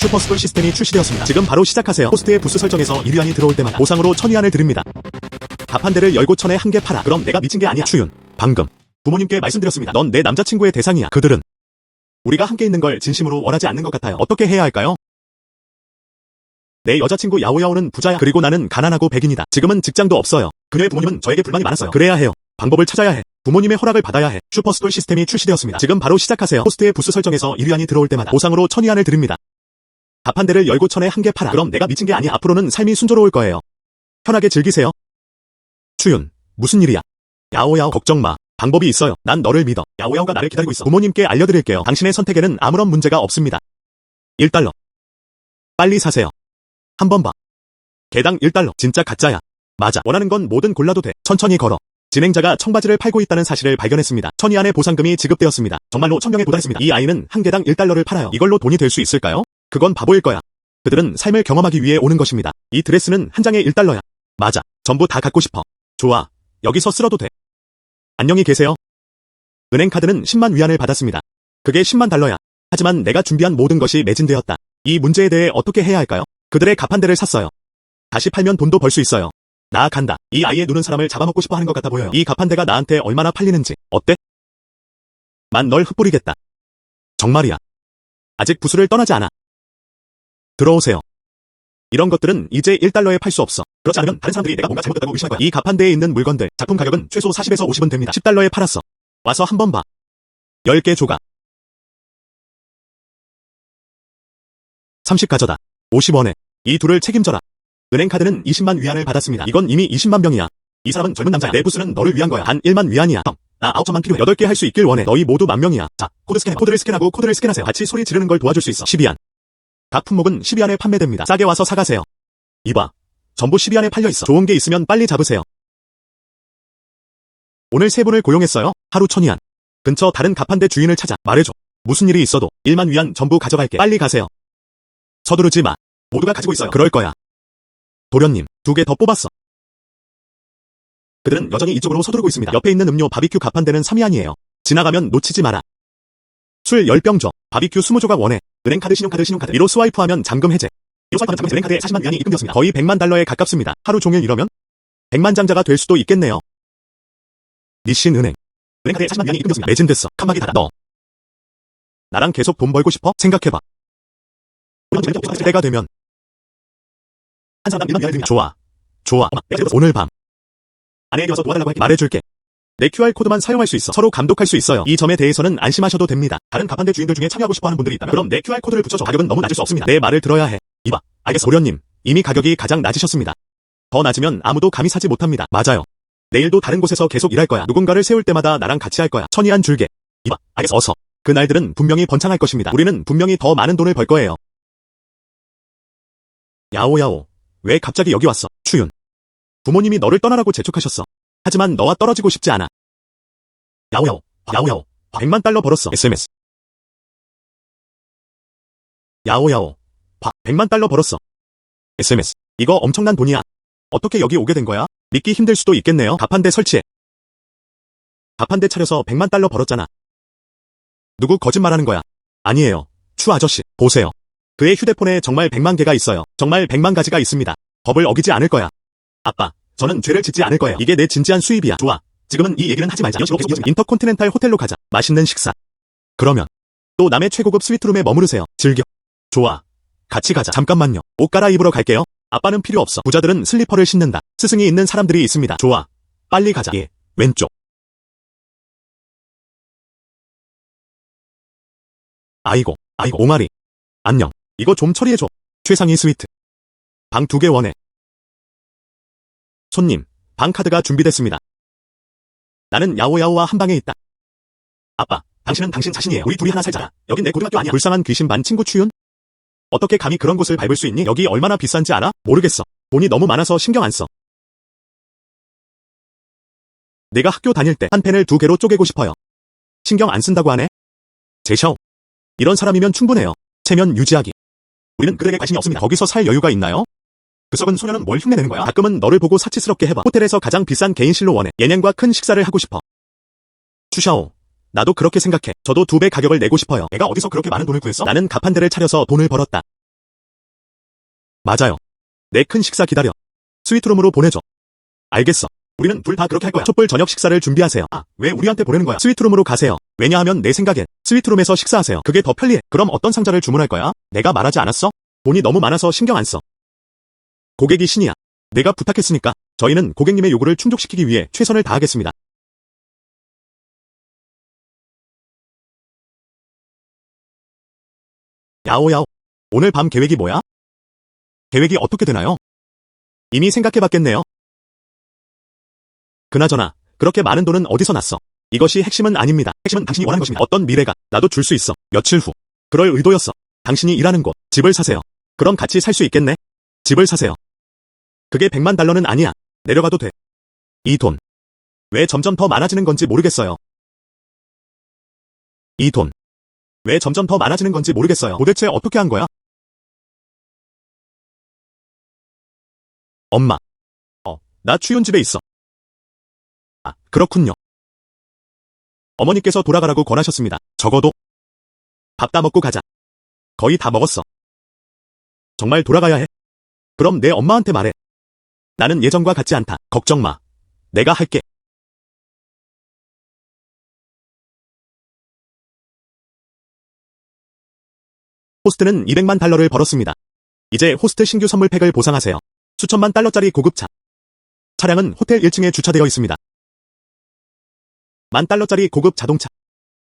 슈퍼스쿨 시스템이 출시되었습니다. 지금 바로 시작하세요. 호스트의 부스 설정에서 1위안이 들어올 때마다 보상으로 1000위안을 드립니다. 밥 한 대를 열고 1000에 한 개 팔아. 그럼 내가 미친 게 아니야. 추윤, 방금 부모님께 말씀드렸습니다. 넌 내 남자친구의 대상이야. 그들은 우리가 함께 있는 걸 진심으로 원하지 않는 것 같아요. 어떻게 해야 할까요? 내 여자친구 야오야오는 부자야. 그리고 나는 가난하고 백인이다. 지금은 직장도 없어요. 그녀의 부모님은 저에게 불만이 많았어요. 그래야 해요. 방법을 찾아야 해. 부모님의 허락을 받아야 해. 슈퍼스쿨 시스템이 출시되었습니다. 지금 바로 시작하세요. 호스트의 부스 설정에서 1위안이 들어올 때마다 보상으로 1000위안을 드립니다. 밥 한 대를 열고 1000에 한 개 팔아. 그럼 내가 미친 게 아니야. 앞으로는 삶이 순조로울 거예요. 편하게 즐기세요. 추윤, 무슨 일이야? 야오야오, 걱정 마. 방법이 있어요. 난 너를 믿어. 야오야오가 나를 기다리고 있어. 부모님께 알려드릴게요. 당신의 선택에는 아무런 문제가 없습니다. 1달러. 빨리 사세요. 한번 봐. 개당 1달러. 진짜 가짜야. 맞아. 원하는 건 뭐든 골라도 돼. 천천히 걸어. 진행자가 청바지를 팔고 있다는 사실을 발견했습니다. 1000위안의 보상금이 지급되었습니다. 정말로 1000명에 도달했습니다. 이 아이는 한 개당 1달러를 팔아요. 이걸로 돈이 될 수 있을까요? 그건 바보일 거야. 그들은 삶을 경험하기 위해 오는 것입니다. 이 드레스는 한 장에 1달러야. 맞아. 전부 다 갖고 싶어. 좋아. 여기서 쓸어도 돼. 안녕히 계세요. 은행카드는 10만 위안을 받았습니다. 그게 10만 달러야. 하지만 내가 준비한 모든 것이 매진되었다. 이 문제에 대해 어떻게 해야 할까요? 그들의 값 한 대를 샀어요. 다시 팔면 돈도 벌 수 있어요. 나아간다. 이 아이의 눈은 사람을 잡아먹고 싶어 하는 것 같아 보여요. 이 값 한 대가 나한테 얼마나 팔리는지. 어때? 만 널 흩뿌리겠다. 정말이야. 아직 부수를 떠나지 않아. 들어오세요. 이런 것들은 이제 1달러에 팔 수 없어. 그렇지 않으면 다른 사람들이 내가 뭔가 잘못했다고 의심할 거야. 이 값 한 대에 있는 물건들, 작품 가격은 최소 40에서 50은 됩니다. 10달러에 팔았어. 와서 한번 봐. 10개 조각. 30 가져다. 50원에. 이 둘을 책임져라. 은행카드는 20만 위안을 받았습니다. 이건 이미 20만 병이야. 이 사람은 젊은 남자야. 내 부스는 너를 위한 거야. 단 1만 위안이야. 형, 나 9천만 필요해. 8개 할 수 있길 원해. 너희 모두 10,000명이야. 자, 코드 스캔해. 코드를 스캔하고 코드를 스캔하세요. 같이 소리 지르는 걸 도와줄 수 있어. 12안. 각 품목은 12안에 판매됩니다. 싸게 와서 사가세요. 이봐. 전부 12안에 팔려있어. 좋은 게 있으면 빨리 잡으세요. 오늘 3분을 고용했어요. 하루 1000위안. 근처 다른 값 한 대 주인을 찾아. 말해줘. 무슨 일이 있어도 1만 위안 전부 가져갈게. 빨리 가세요. 서두르지 마. 모두가 가지고 있어요. 그럴 거야. 도련님, 2개 더 뽑았어. 그들은 여전히 이쪽으로 서두르고 있습니다. 옆에 있는 음료 바비큐 값 한 대는 3위안이에요. 지나가면 놓치지 마라. 술 10병 줘. 바비큐 20조각 원해. 은행카드, 신용카드. 이로 스와이프하면 잠금 해제. 이로 스와이프하면 잠금 해제. 은행카드에 40만 위안이 입금되었습니다. 거의 100만 달러에 가깝습니다. 하루 종일 이러면 100만 장자가 될 수도 있겠네요. 니신 은행. 은행카드에 40만 위안이 입금되었습니다. 매진됐어. 칸막이 달아. 너. 나랑 계속 돈 벌고 싶어? 생각해봐. 때가 되면 한 사람당 1만 위안을 드립니다. 좋아. 오늘 밤 아내에게 와서 도와달라고 할게. 말해줄게. 내 QR코드만 사용할 수 있어. 서로 감독할 수 있어요. 이 점에 대해서는 안심하셔도 됩니다. 다른 값 한 대 주인들 중에 참여하고 싶어하는 분들이 있다면 그럼 내 QR코드를 붙여줘. 가격은 너무 낮을 수 없습니다. 내 말을 들어야 해. 이봐. 알겠어. 도련님, 이미 가격이 가장 낮으셨습니다. 더 낮으면 아무도 감히 사지 못합니다. 맞아요. 내일도 다른 곳에서 계속 일할 거야. 누군가를 세울 때마다 나랑 같이 할 거야. 1000위안 줄게. 이봐. 알겠어. 어서. 그 날들은 분명히 번창할 것입니다. 우리는 분명히 더 많은 돈을 벌 거예요. 야오야오. 왜 갑자기 여기 왔어? 추윤. 부모님이 너를 떠나라고 재촉하셨어. 하지만 너와 떨어지고 싶지 않아. 야오야오. 100만 달러 벌었어. SMS. 야오야오. 100만 달러 벌었어. SMS. 이거 엄청난 돈이야. 어떻게 여기 오게 된 거야? 믿기 힘들 수도 있겠네요. 밥 한 대 설치해. 밥 한 대 차려서 100만 달러 벌었잖아. 누구 거짓말하는 거야? 아니에요. 추 아저씨. 보세요. 그의 휴대폰에 정말 100만 개가 있어요. 정말 100만 가지가 있습니다. 법을 어기지 않을 거야. 아빠, 저는 죄를 짓지 않을 거예요. 이게 내 진지한 수입이야. 좋아. 지금은 이 얘기는 하지 말자. 인터콘티넨탈 호텔로 가자. 맛있는 식사. 그러면 또 남의 최고급 스위트룸에 머무르세요. 즐겨. 좋아. 같이 가자. 잠깐만요. 옷 갈아입으러 갈게요. 아빠는 필요 없어. 부자들은 슬리퍼를 신는다. 스승이 있는 사람들이 있습니다. 좋아. 빨리 가자. 예. 왼쪽. 아이고, 옹알이. 안녕. 이거 좀 처리해줘. 최상위 스위트. 방 2개 원해. 손님, 방 카드가 준비됐습니다. 나는 야오야오와 한 방에 있다. 아빠, 당신은 당신 자신이에요. 우리 둘이 하나 살자. 여긴 내 고등학교 아니야. 불쌍한 귀신 반 친구 추윤? 어떻게 감히 그런 곳을 밟을 수 있니? 여기 얼마나 비싼지 알아? 모르겠어. 돈이 너무 많아서 신경 안 써. 내가 학교 다닐 때 한 펜을 2개로 쪼개고 싶어요. 신경 안 쓴다고 하네? 제셔. 이런 사람이면 충분해요. 체면 유지하기. 우리는 그들에게 관심이 없습니다. 거기서 살 여유가 있나요? 그 썩은 소녀는 뭘 흉내내는 거야? 가끔은 너를 보고 사치스럽게 해봐. 호텔에서 가장 비싼 개인실로 원해. 예년과 큰 식사를 하고 싶어. 추샤오. 나도 그렇게 생각해. 저도 2배 가격을 내고 싶어요. 내가 어디서 그렇게 많은 돈을 구했어? 나는 값 한 대를 차려서 돈을 벌었다. 맞아요. 내 큰 식사 기다려. 스위트룸으로 보내줘. 알겠어. 우리는 둘 다 그렇게 할 거야. 촛불 저녁 식사를 준비하세요. 아, 왜 우리한테 보내는 거야? 스위트룸으로 가세요. 왜냐하면 내 생각엔 스위트룸에서 식사하세요. 그게 더 편리해. 그럼 어떤 상자를 주문할 거야? 내가 말하지 않았어? 돈이 너무 많아서 신경 안 써. 고객이 신이야. 내가 부탁했으니까 저희는 고객님의 요구를 충족시키기 위해 최선을 다하겠습니다. 야오야오. 오늘 밤 계획이 뭐야? 계획이 어떻게 되나요? 이미 생각해봤겠네요. 그나저나 그렇게 많은 돈은 어디서 났어? 이것이 핵심은 아닙니다. 핵심은 당신이 원하는 것입니다. 어떤 미래가 나도 줄 수 있어. 며칠 후. 그럴 의도였어. 당신이 일하는 곳, 집을 사세요. 그럼 같이 살 수 있겠네? 집을 사세요. 그게 100만 달러는 아니야. 내려가도 돼. 이 돈. 왜 점점 더 많아지는 건지 모르겠어요. 이 돈. 왜 점점 더 많아지는 건지 모르겠어요. 도대체 어떻게 한 거야? 엄마. 나 추윤 집에 있어. 아, 그렇군요. 어머니께서 돌아가라고 권하셨습니다. 적어도 밥 다 먹고 가자. 거의 다 먹었어. 정말 돌아가야 해? 그럼 내 엄마한테 말해. 나는 예전과 같지 않다. 걱정 마. 내가 할게. 호스트는 200만 달러를 벌었습니다. 이제 호스트 신규 선물팩을 보상하세요. 수천만 달러짜리 고급차. 차량은 호텔 1층에 주차되어 있습니다. 10,000달러짜리 고급 자동차.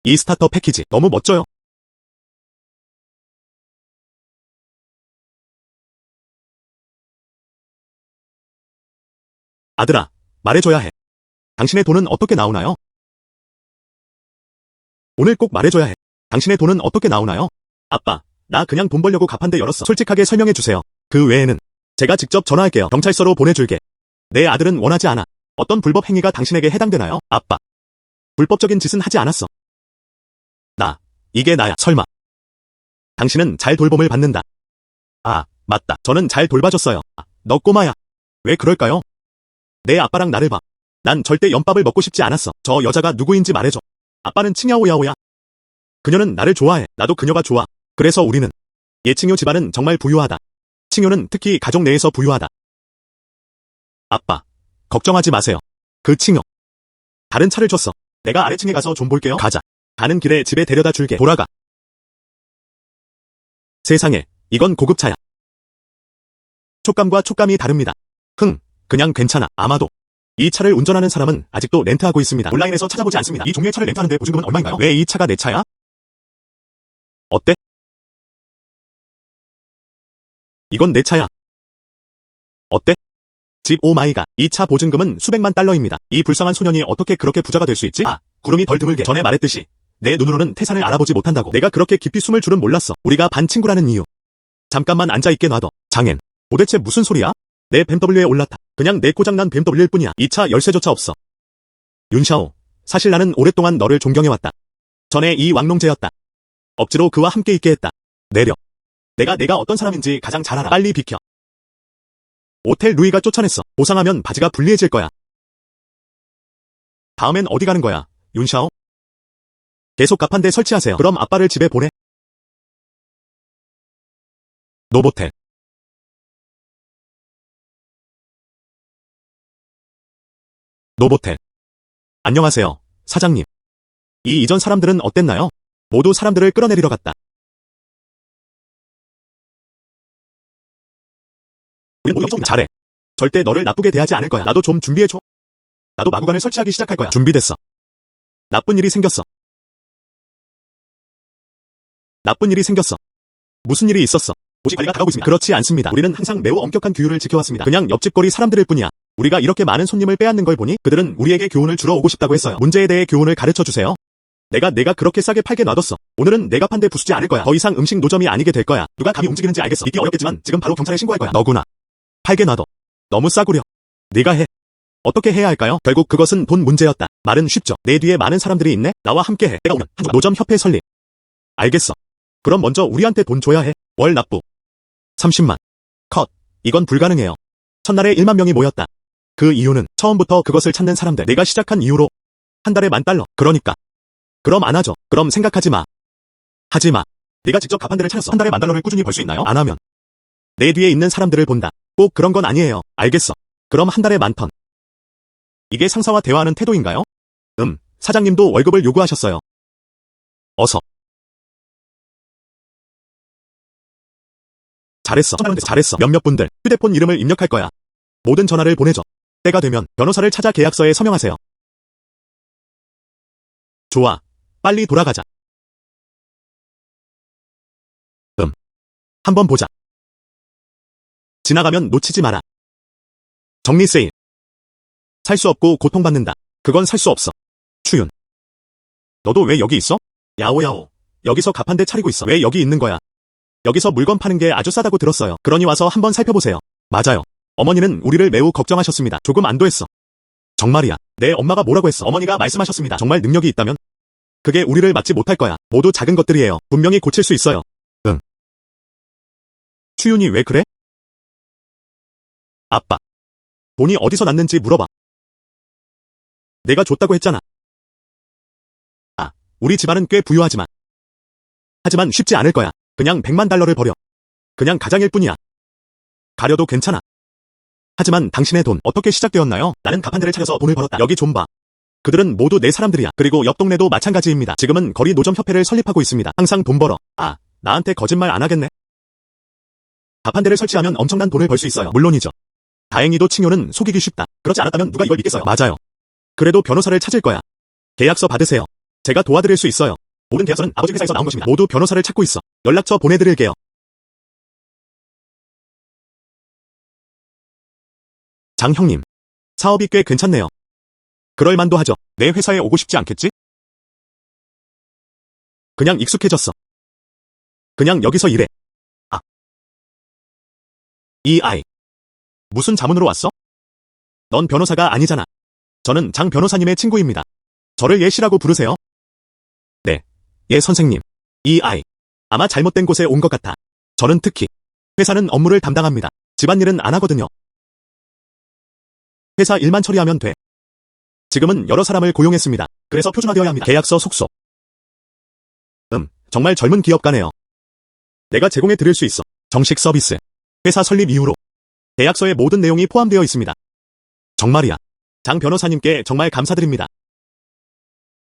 이 스타터 패키지 너무 멋져요. 아들아, 말해줘야 해. 당신의 돈은 어떻게 나오나요? 오늘 꼭 말해줘야 해. 당신의 돈은 어떻게 나오나요? 아빠, 나 그냥 돈 벌려고 가판대 열었어. 솔직하게 설명해주세요. 그 외에는 제가 직접 전화할게요. 경찰서로 보내줄게. 내 아들은 원하지 않아. 어떤 불법 행위가 당신에게 해당되나요? 아빠. 불법적인 짓은 하지 않았어. 이게 나야. 설마. 당신은 잘 돌봄을 받는다. 아, 맞다. 저는 잘 돌봐줬어요. 너 꼬마야. 왜 그럴까요? 내 아빠랑 나를 봐. 난 절대 연밥을 먹고 싶지 않았어. 저 여자가 누구인지 말해줘. 아빠는 칭야오야오야. 그녀는 나를 좋아해. 나도 그녀가 좋아. 그래서 우리는. 예칭요 집안은 정말 부유하다. 칭요는 특히 가족 내에서 부유하다. 아빠, 걱정하지 마세요. 그 칭요. 다른 차를 줬어. 내가 아래층에 가서 좀 볼게요. 가자. 가는 길에 집에 데려다 줄게. 돌아가. 세상에, 이건 고급차야. 촉감과 촉감이 다릅니다. 그냥 괜찮아. 아마도 이 차를 운전하는 사람은 아직도 렌트하고 있습니다. 온라인에서 찾아보지 않습니다. 이 종류의 차를 렌트하는데 보증금은 얼마인가요? 왜 이 차가 내 차야? 어때? 이건 내 차야. 어때? 집 오마이갓. 이 차 보증금은 수백만 달러입니다. 이 불쌍한 소년이 어떻게 그렇게 부자가 될 수 있지? 구름이 덜 드물게. 전에 말했듯이 내 눈으로는 태산을 알아보지 못한다고. 내가 그렇게 깊이 숨을 줄은 몰랐어. 우리가 반 친구라는 이유. 잠깐만 앉아있게 놔둬. 장엔. 도대체 무슨 소리야? 내 BMW에 올랐다. 그냥 내 고장난 BMW일 뿐이야. 이 차 열쇠조차 없어. 윤샤오. 사실 나는 오랫동안 너를 존경해왔다. 전에 이 왕농제였다. 억지로 그와 함께 있게 했다. 내려. 내가 어떤 사람인지 가장 잘 알아. 빨리 비켜. 오텔 루이가 쫓아냈어. 보상하면 바지가 불리해질 거야. 다음엔 어디 가는 거야, 윤샤오? 계속 가판대 설치하세요. 그럼 아빠를 집에 보내. 노보텔. 노보텔. 안녕하세요, 사장님. 이 이전 사람들은 어땠나요? 모두 사람들을 끌어내리러 갔다. 우리 모두 좀 잘해. 절대 너를 나쁘게 대하지 않을 거야. 나도 좀 준비해줘. 나도 마구간을 설치하기 시작할 거야. 준비됐어. 나쁜 일이 생겼어. 나쁜 일이 생겼어. 무슨 일이 있었어? 도시 관리가 다가오고 있습니다. 그렇지 않습니다. 우리는 항상 매우 엄격한 규율을 지켜왔습니다. 그냥 옆집 거리 사람들일 뿐이야. 우리가 이렇게 많은 손님을 빼앗는 걸 보니 그들은 우리에게 교훈을 주러 오고 싶다고 했어요. 문제에 대해 교훈을 가르쳐 주세요. 내가 그렇게 싸게 팔게 놔뒀어. 오늘은 내가 판대 부수지 않을 거야. 더 이상 음식 노점이 아니게 될 거야. 누가 감히 움직이는지 알겠어. 믿기 어렵겠지만 지금 바로 경찰에 신고할 거야. 너구나. 팔게 놔둬. 너무 싸구려. 네가 해. 어떻게 해야 할까요? 결국 그것은 돈 문제였다. 말은 쉽죠. 내 뒤에 많은 사람들이 있네. 나와 함께 해. 내가 오면 노점 협회 설립. 알겠어. 그럼 먼저 우리한테 돈 줘야 해. 월 납부. 30만. 컷. 이건 불가능해요. 첫날에 1만 명이 모였다. 그 이유는 처음부터 그것을 찾는 사람들. 내가 시작한 이후로 한 달에 $10,000. 그러니까. 그럼 안 하죠. 그럼 생각하지 마. 하지 마. 네가 직접 가판대를 차렸어. 한 달에 $10,000를 꾸준히 벌 수 있나요? 안 하면. 내 뒤에 있는 사람들을 본다. 꼭 그런 건 아니에요. 알겠어. 그럼 한 달에 10,000턴. 이게 상사와 대화하는 태도인가요? 사장님도 월급을 요구하셨어요. 어서. 잘했어. 잘했어. 몇몇 분들 휴대폰 이름을 입력할 거야. 모든 전화를 보내줘. 때가 되면 변호사를 찾아 계약서에 서명하세요. 좋아. 빨리 돌아가자. 한번 보자. 지나가면 놓치지 마라. 정리 세일. 살 수 없고 고통받는다. 그건 살 수 없어. 추윤. 너도 왜 여기 있어? 야오야오. 여기서 가판대 차리고 있어. 왜 여기 있는 거야? 여기서 물건 파는 게 아주 싸다고 들었어요. 그러니 와서 한번 살펴보세요. 맞아요. 어머니는 우리를 매우 걱정하셨습니다. 조금 안도했어. 정말이야. 내 엄마가 뭐라고 했어? 어머니가 말씀하셨습니다. 정말 능력이 있다면 그게 우리를 막지 못할 거야. 모두 작은 것들이에요. 분명히 고칠 수 있어요. 응. 추윤이 왜 그래? 아빠. 돈이 어디서 났는지 물어봐. 내가 줬다고 했잖아. 아, 우리 집안은 꽤 부유하지만. 하지만 쉽지 않을 거야. 그냥 100만 달러를 버려. 그냥 가장일 뿐이야. 가려도 괜찮아. 하지만 당신의 돈 어떻게 시작되었나요? 나는 가판대를 차려서 돈을 벌었다. 여기 좀 봐. 그들은 모두 내 사람들이야. 그리고 옆 동네도 마찬가지입니다. 지금은 거리 노점 협회를 설립하고 있습니다. 항상 돈 벌어. 아, 나한테 거짓말 안 하겠네. 가판대를 설치하면 엄청난 돈을 벌 수 있어요. 물론이죠. 다행히도 칭요는 속이기 쉽다. 그렇지 않았다면 누가 이걸 믿겠어요. 맞아요. 그래도 변호사를 찾을 거야. 계약서 받으세요. 제가 도와드릴 수 있어요. 모든 계약서는 아버지 회사에서 나온 것입니다. 모두 변호사를 찾고 있어. 연락처 보내드릴게요. 장 형님. 사업이 꽤 괜찮네요. 그럴 만도 하죠. 내 회사에 오고 싶지 않겠지? 그냥 익숙해졌어. 그냥 여기서 일해. 아. 이 아이. 무슨 자문으로 왔어? 넌 변호사가 아니잖아. 저는 장 변호사님의 친구입니다. 저를 예 씨라고 부르세요. 네. 예 선생님. 이 아이. 아마 잘못된 곳에 온 것 같아. 저는 특히 회사는 업무를 담당합니다. 집안일은 안 하거든요. 회사 일만 처리하면 돼. 지금은 여러 사람을 고용했습니다. 그래서 표준화되어야 합니다. 계약서 속속. 정말 젊은 기업가네요. 내가 제공해 드릴 수 있어. 정식 서비스. 회사 설립 이후로 계약서의 모든 내용이 포함되어 있습니다. 정말이야. 장 변호사님께 정말 감사드립니다.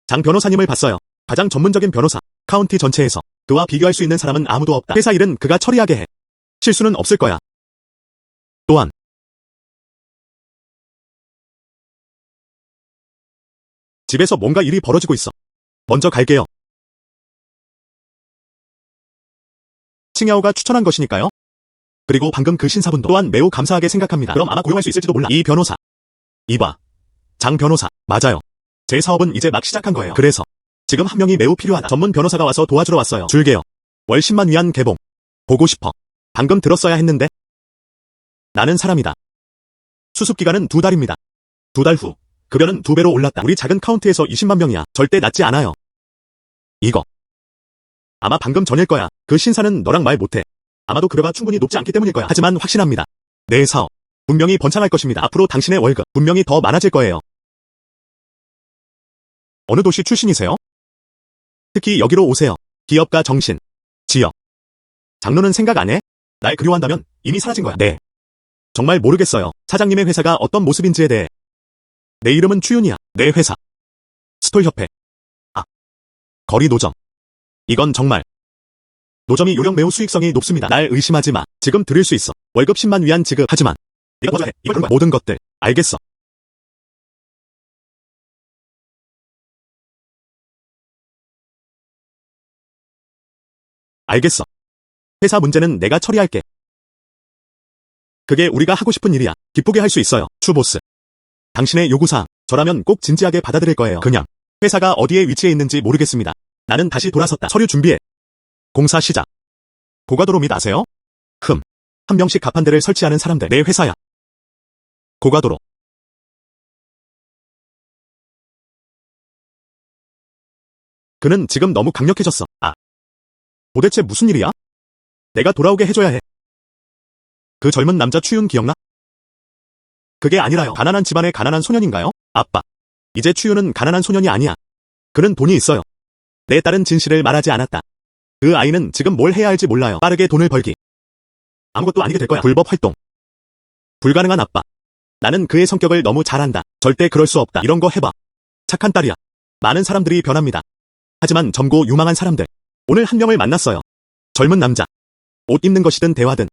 장 변호사님을 봤어요. 가장 전문적인 변호사. 카운티 전체에서 그와 비교할 수 있는 사람은 아무도 없다. 회사 일은 그가 처리하게 해. 실수는 없을 거야. 또한 집에서 뭔가 일이 벌어지고 있어. 먼저 갈게요. 칭야오가 추천한 것이니까요. 그리고 방금 그 신사분도 또한 매우 감사하게 생각합니다. 그럼 아마 고용할 수 있을지도 몰라. 이 변호사. 이봐. 장 변호사. 맞아요. 제 사업은 이제 막 시작한 거예요. 그래서 지금 한 명이 매우 필요하다. 전문 변호사가 와서 도와주러 왔어요. 줄게요. 월 10만 위안 개봉. 보고 싶어. 방금 들었어야 했는데. 나는 사람이다. 수습기간은 2달입니다. 2달 후. 급여는 2배로 올랐다. 우리 작은 카운티에서 20만 명이야. 절대 낮지 않아요. 이거. 아마 방금 전일 거야. 그 신사는 너랑 말 못해. 아마도 급여가 충분히 높지 않기 때문일 거야. 하지만 확신합니다. 내 사업. 분명히 번창할 것입니다. 앞으로 당신의 월급 분명히 더 많아질 거예요. 어느 도시 출신이세요? 특히 여기로 오세요. 기업가 정신. 지역. 장로는 생각 안 해? 날 그리워한다면 이미 사라진 거야. 네. 정말 모르겠어요. 사장님의 회사가 어떤 모습인지에 대해. 내 이름은 추윤이야. 내 회사. 스톨협회. 아. 거리 노점. 이건 정말. 노점이 요령 매우 수익성이 높습니다. 날 의심하지 마. 지금 드릴 수 있어. 월급 10만 위안 지급. 하지만 네가 먼저 해. 이걸 거야. 모든 것들. 알겠어. 알겠어. 회사 문제는 내가 처리할게. 그게 우리가 하고 싶은 일이야. 기쁘게 할 수 있어요. 추보스. 당신의 요구사항. 저라면 꼭 진지하게 받아들일 거예요. 그냥 회사가 어디에 위치해 있는지 모르겠습니다. 나는 다시 돌아섰다. 서류 준비해. 공사 시작. 고가도로 및 아세요? 한 명씩 가판대를 설치하는 사람들. 내 회사야. 고가도로. 그는 지금 너무 강력해졌어. 아. 도대체 무슨 일이야? 내가 돌아오게 해줘야 해. 그 젊은 남자 추윤 기억나? 그게 아니라요. 가난한 집안의 가난한 소년인가요? 아빠. 이제 추윤은 가난한 소년이 아니야. 그는 돈이 있어요. 내 딸은 진실을 말하지 않았다. 그 아이는 지금 뭘 해야 할지 몰라요. 빠르게 돈을 벌기. 아무것도 아니게 될 거야. 불법 활동. 불가능한 아빠. 나는 그의 성격을 너무 잘 안다. 절대 그럴 수 없다. 이런 거 해봐. 착한 딸이야. 많은 사람들이 변합니다. 하지만 젊고 유망한 사람들. 오늘 한 명을 만났어요. 젊은 남자. 옷 입는 것이든 대화든.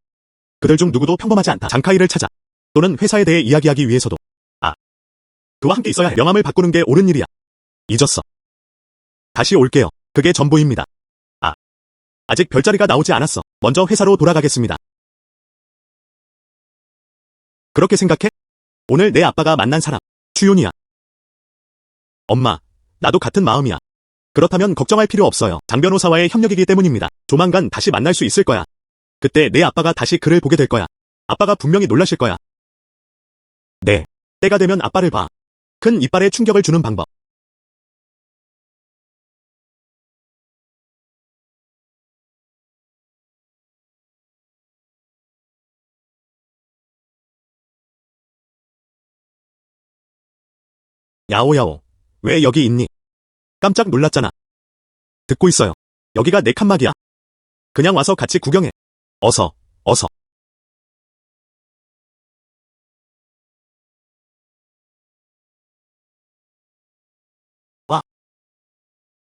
그들 중 누구도 평범하지 않다. 장카이를 찾아. 또는 회사에 대해 이야기하기 위해서도. 그와 함께 있어야 해. 명함을 바꾸는 게 옳은 일이야. 잊었어. 다시 올게요. 그게 전부입니다. 아직 별자리가 나오지 않았어. 먼저 회사로 돌아가겠습니다. 그렇게 생각해? 오늘 내 아빠가 만난 사람, 추윤이야. 엄마, 나도 같은 마음이야. 그렇다면 걱정할 필요 없어요. 장 변호사와의 협력이기 때문입니다. 조만간 다시 만날 수 있을 거야. 그때 내 아빠가 다시 그를 보게 될 거야. 아빠가 분명히 놀라실 거야. 네. 때가 되면 아빠를 봐. 큰 이빨에 충격을 주는 방법. 야오야오. 왜 여기 있니? 깜짝 놀랐잖아. 듣고 있어요. 여기가 내 칸막이야. 그냥 와서 같이 구경해. 어서. 와.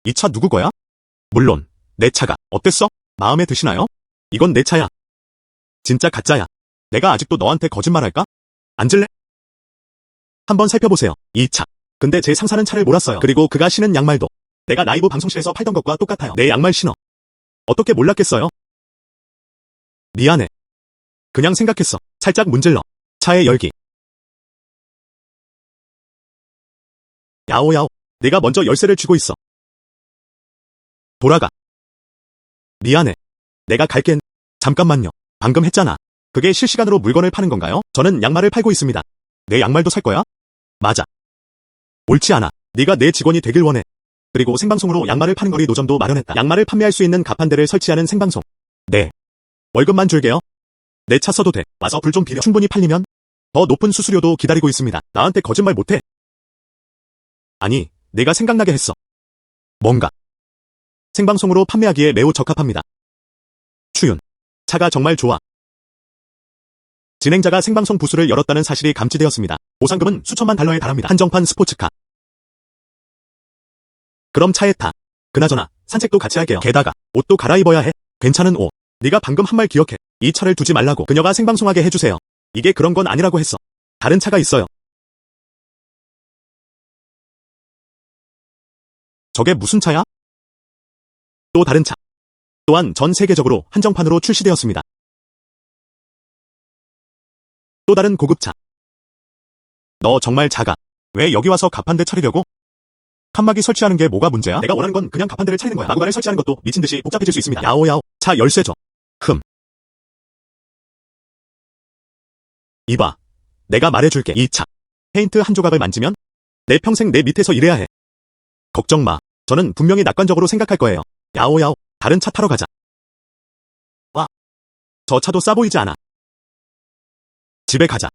이 차 누구 거야? 물론, 내 차가. 어땠어? 마음에 드시나요? 이건 내 차야. 진짜 가짜야. 내가 아직도 너한테 거짓말할까? 앉을래? 한번 살펴보세요. 이 차. 근데 제 상사는 차를 몰았어요. 그리고 그가 신은 양말도 내가 라이브 방송실에서 팔던 것과 똑같아요. 내 양말 신어. 어떻게 몰랐겠어요? 미안해. 그냥 생각했어. 살짝 문질러. 차의 열기. 야오야오. 내가 먼저 열쇠를 쥐고 있어. 돌아가. 미안해. 내가 갈겐. 잠깐만요. 방금 했잖아. 그게 실시간으로 물건을 파는 건가요? 저는 양말을 팔고 있습니다. 내 양말도 살 거야? 맞아. 옳지 않아. 네가 내 직원이 되길 원해. 그리고 생방송으로 양말을 파는 거리 노점도 마련했다. 양말을 판매할 수 있는 가판대를 설치하는 생방송. 네. 월급만 줄게요. 내 차 써도 돼. 와서 불 좀 비려. 충분히 팔리면 더 높은 수수료도 기다리고 있습니다. 나한테 거짓말 못해. 아니, 내가 생각나게 했어. 뭔가. 생방송으로 판매하기에 매우 적합합니다. 추윤. 차가 정말 좋아. 진행자가 생방송 부스를 열었다는 사실이 감지되었습니다. 보상금은 수천만 달러에 달합니다. 한정판 스포츠카. 그럼 차에 타. 그나저나 산책도 같이 할게요. 게다가 옷도 갈아입어야 해. 괜찮은 옷. 네가 방금 한 말 기억해. 이 차를 두지 말라고. 그녀가 생방송하게 해주세요. 이게 그런 건 아니라고 했어. 다른 차가 있어요. 저게 무슨 차야? 또 다른 차. 또한 전 세계적으로 한정판으로 출시되었습니다. 또 다른 고급차. 너 정말 작아. 왜 여기 와서 가판대 차리려고? 칸막이 설치하는 게 뭐가 문제야? 내가 원하는 건 그냥 가판대를 차리는 거야. 마구간을 설치하는 것도 미친 듯이 복잡해질 수 있습니다. 야오야오. 차 열쇠 줘. 이봐. 내가 말해줄게. 이 차. 페인트 한 조각을 만지면 내 평생 내 밑에서 일해야 해. 걱정 마. 저는 분명히 낙관적으로 생각할 거예요. 야오야오. 다른 차 타러 가자. 와. 저 차도 싸 보이지 않아. 집에 가자.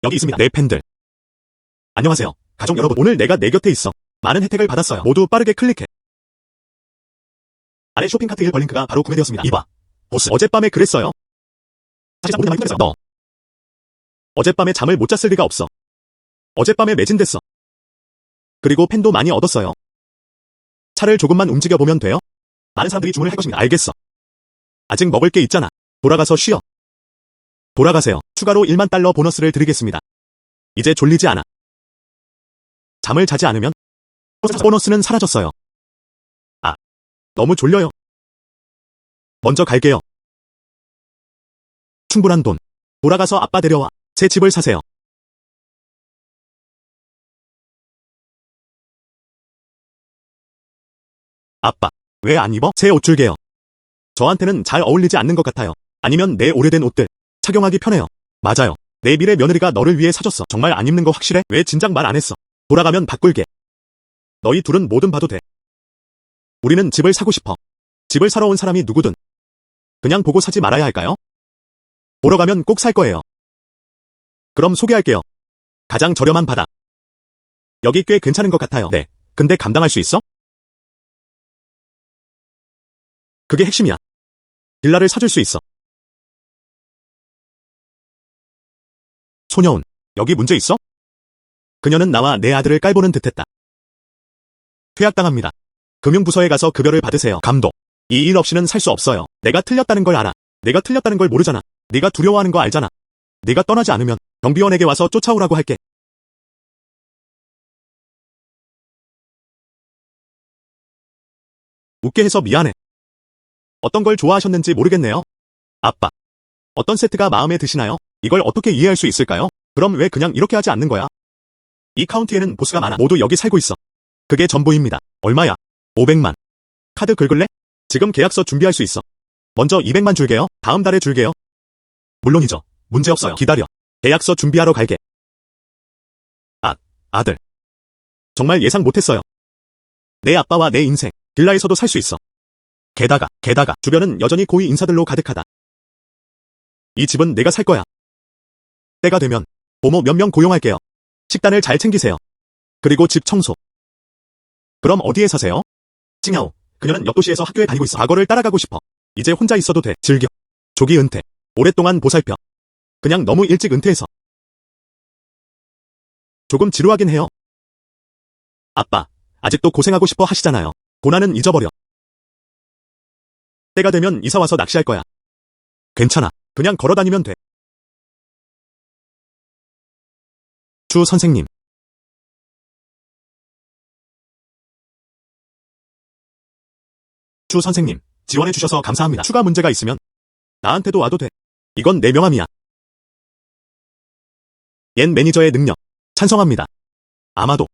여기 있습니다. 내 팬들. 안녕하세요. 가족 여러분. 오늘 내가 내 곁에 있어. 많은 혜택을 받았어요. 모두 빠르게 클릭해. 아래 쇼핑카트 1번 링크가 바로 구매되었습니다. 이봐. 보스. 어젯밤에 그랬어요. 사실상 모든 말이 통했어. 너. 어젯밤에 잠을 못 잤을 리가 없어. 어젯밤에 매진됐어. 그리고 팬도 많이 얻었어요. 차를 조금만 움직여보면 돼요? 많은 사람들이 주문을 할 것입니다. 알겠어. 아직 먹을 게 있잖아. 돌아가서 쉬어. 돌아가세요. 추가로 1만 달러 보너스를 드리겠습니다. 이제 졸리지 않아. 잠을 자지 않으면 보너스는 사라졌어요. 너무 졸려요. 먼저 갈게요. 충분한 돈. 돌아가서 아빠 데려와. 새 집을 사세요. 아빠, 왜 안 입어? 새 옷 줄게요. 저한테는 잘 어울리지 않는 것 같아요. 아니면 내 오래된 옷들. 착용하기 편해요. 맞아요. 내 미래 며느리가 너를 위해 사줬어. 정말 안 입는 거 확실해? 왜 진작 말 안 했어? 돌아가면 바꿀게. 너희 둘은 뭐든 봐도 돼. 우리는 집을 사고 싶어. 집을 사러 온 사람이 누구든. 그냥 보고 사지 말아야 할까요? 보러 가면 꼭 살 거예요. 그럼 소개할게요. 가장 저렴한 바닥. 여기 꽤 괜찮은 것 같아요. 네. 근데 감당할 수 있어? 그게 핵심이야. 빌라를 사줄 수 있어. 소녀운, 여기 문제 있어? 그녀는 나와 내 아들을 깔보는 듯했다. 퇴학당합니다. 금융부서에 가서 급여를 받으세요. 감독, 이 일 없이는 살 수 없어요. 내가 틀렸다는 걸 알아. 내가 틀렸다는 걸 모르잖아. 네가 두려워하는 거 알잖아. 네가 떠나지 않으면 경비원에게 와서 쫓아오라고 할게. 웃게 해서 미안해. 어떤 걸 좋아하셨는지 모르겠네요. 아빠, 어떤 세트가 마음에 드시나요? 이걸 어떻게 이해할 수 있을까요? 그럼 왜 그냥 이렇게 하지 않는 거야? 이 카운티에는 보스가 많아. 모두 여기 살고 있어. 그게 전부입니다. 얼마야? 500만. 카드 긁을래? 지금 계약서 준비할 수 있어. 먼저 200만 줄게요. 다음 달에 줄게요. 물론이죠. 문제 없어요. 기다려. 계약서 준비하러 갈게. 아들. 정말 예상 못했어요. 내 아빠와 내 인생, 빌라에서도 살 수 있어. 게다가, 주변은 여전히 고위 인사들로 가득하다. 이 집은 내가 살 거야. 때가 되면, 보모 몇 명 고용할게요. 식단을 잘 챙기세요. 그리고 집 청소. 그럼 어디에 사세요? 찡야오. 그녀는 옆 도시에서 학교에 다니고 있어. 과거를 따라가고 싶어. 이제 혼자 있어도 돼. 즐겨. 조기 은퇴. 오랫동안 보살펴. 그냥 너무 일찍 은퇴해서. 조금 지루하긴 해요. 아빠, 아직도 고생하고 싶어 하시잖아요. 고난은 잊어버려. 때가 되면 이사 와서 낚시할 거야. 괜찮아. 그냥 걸어다니면 돼. 주 선생님. 주 선생님, 지원해주셔서 감사합니다. 추가 문제가 있으면 나한테도 와도 돼. 이건 내 명함이야. 옌 매니저의 능력, 찬성합니다. 아마도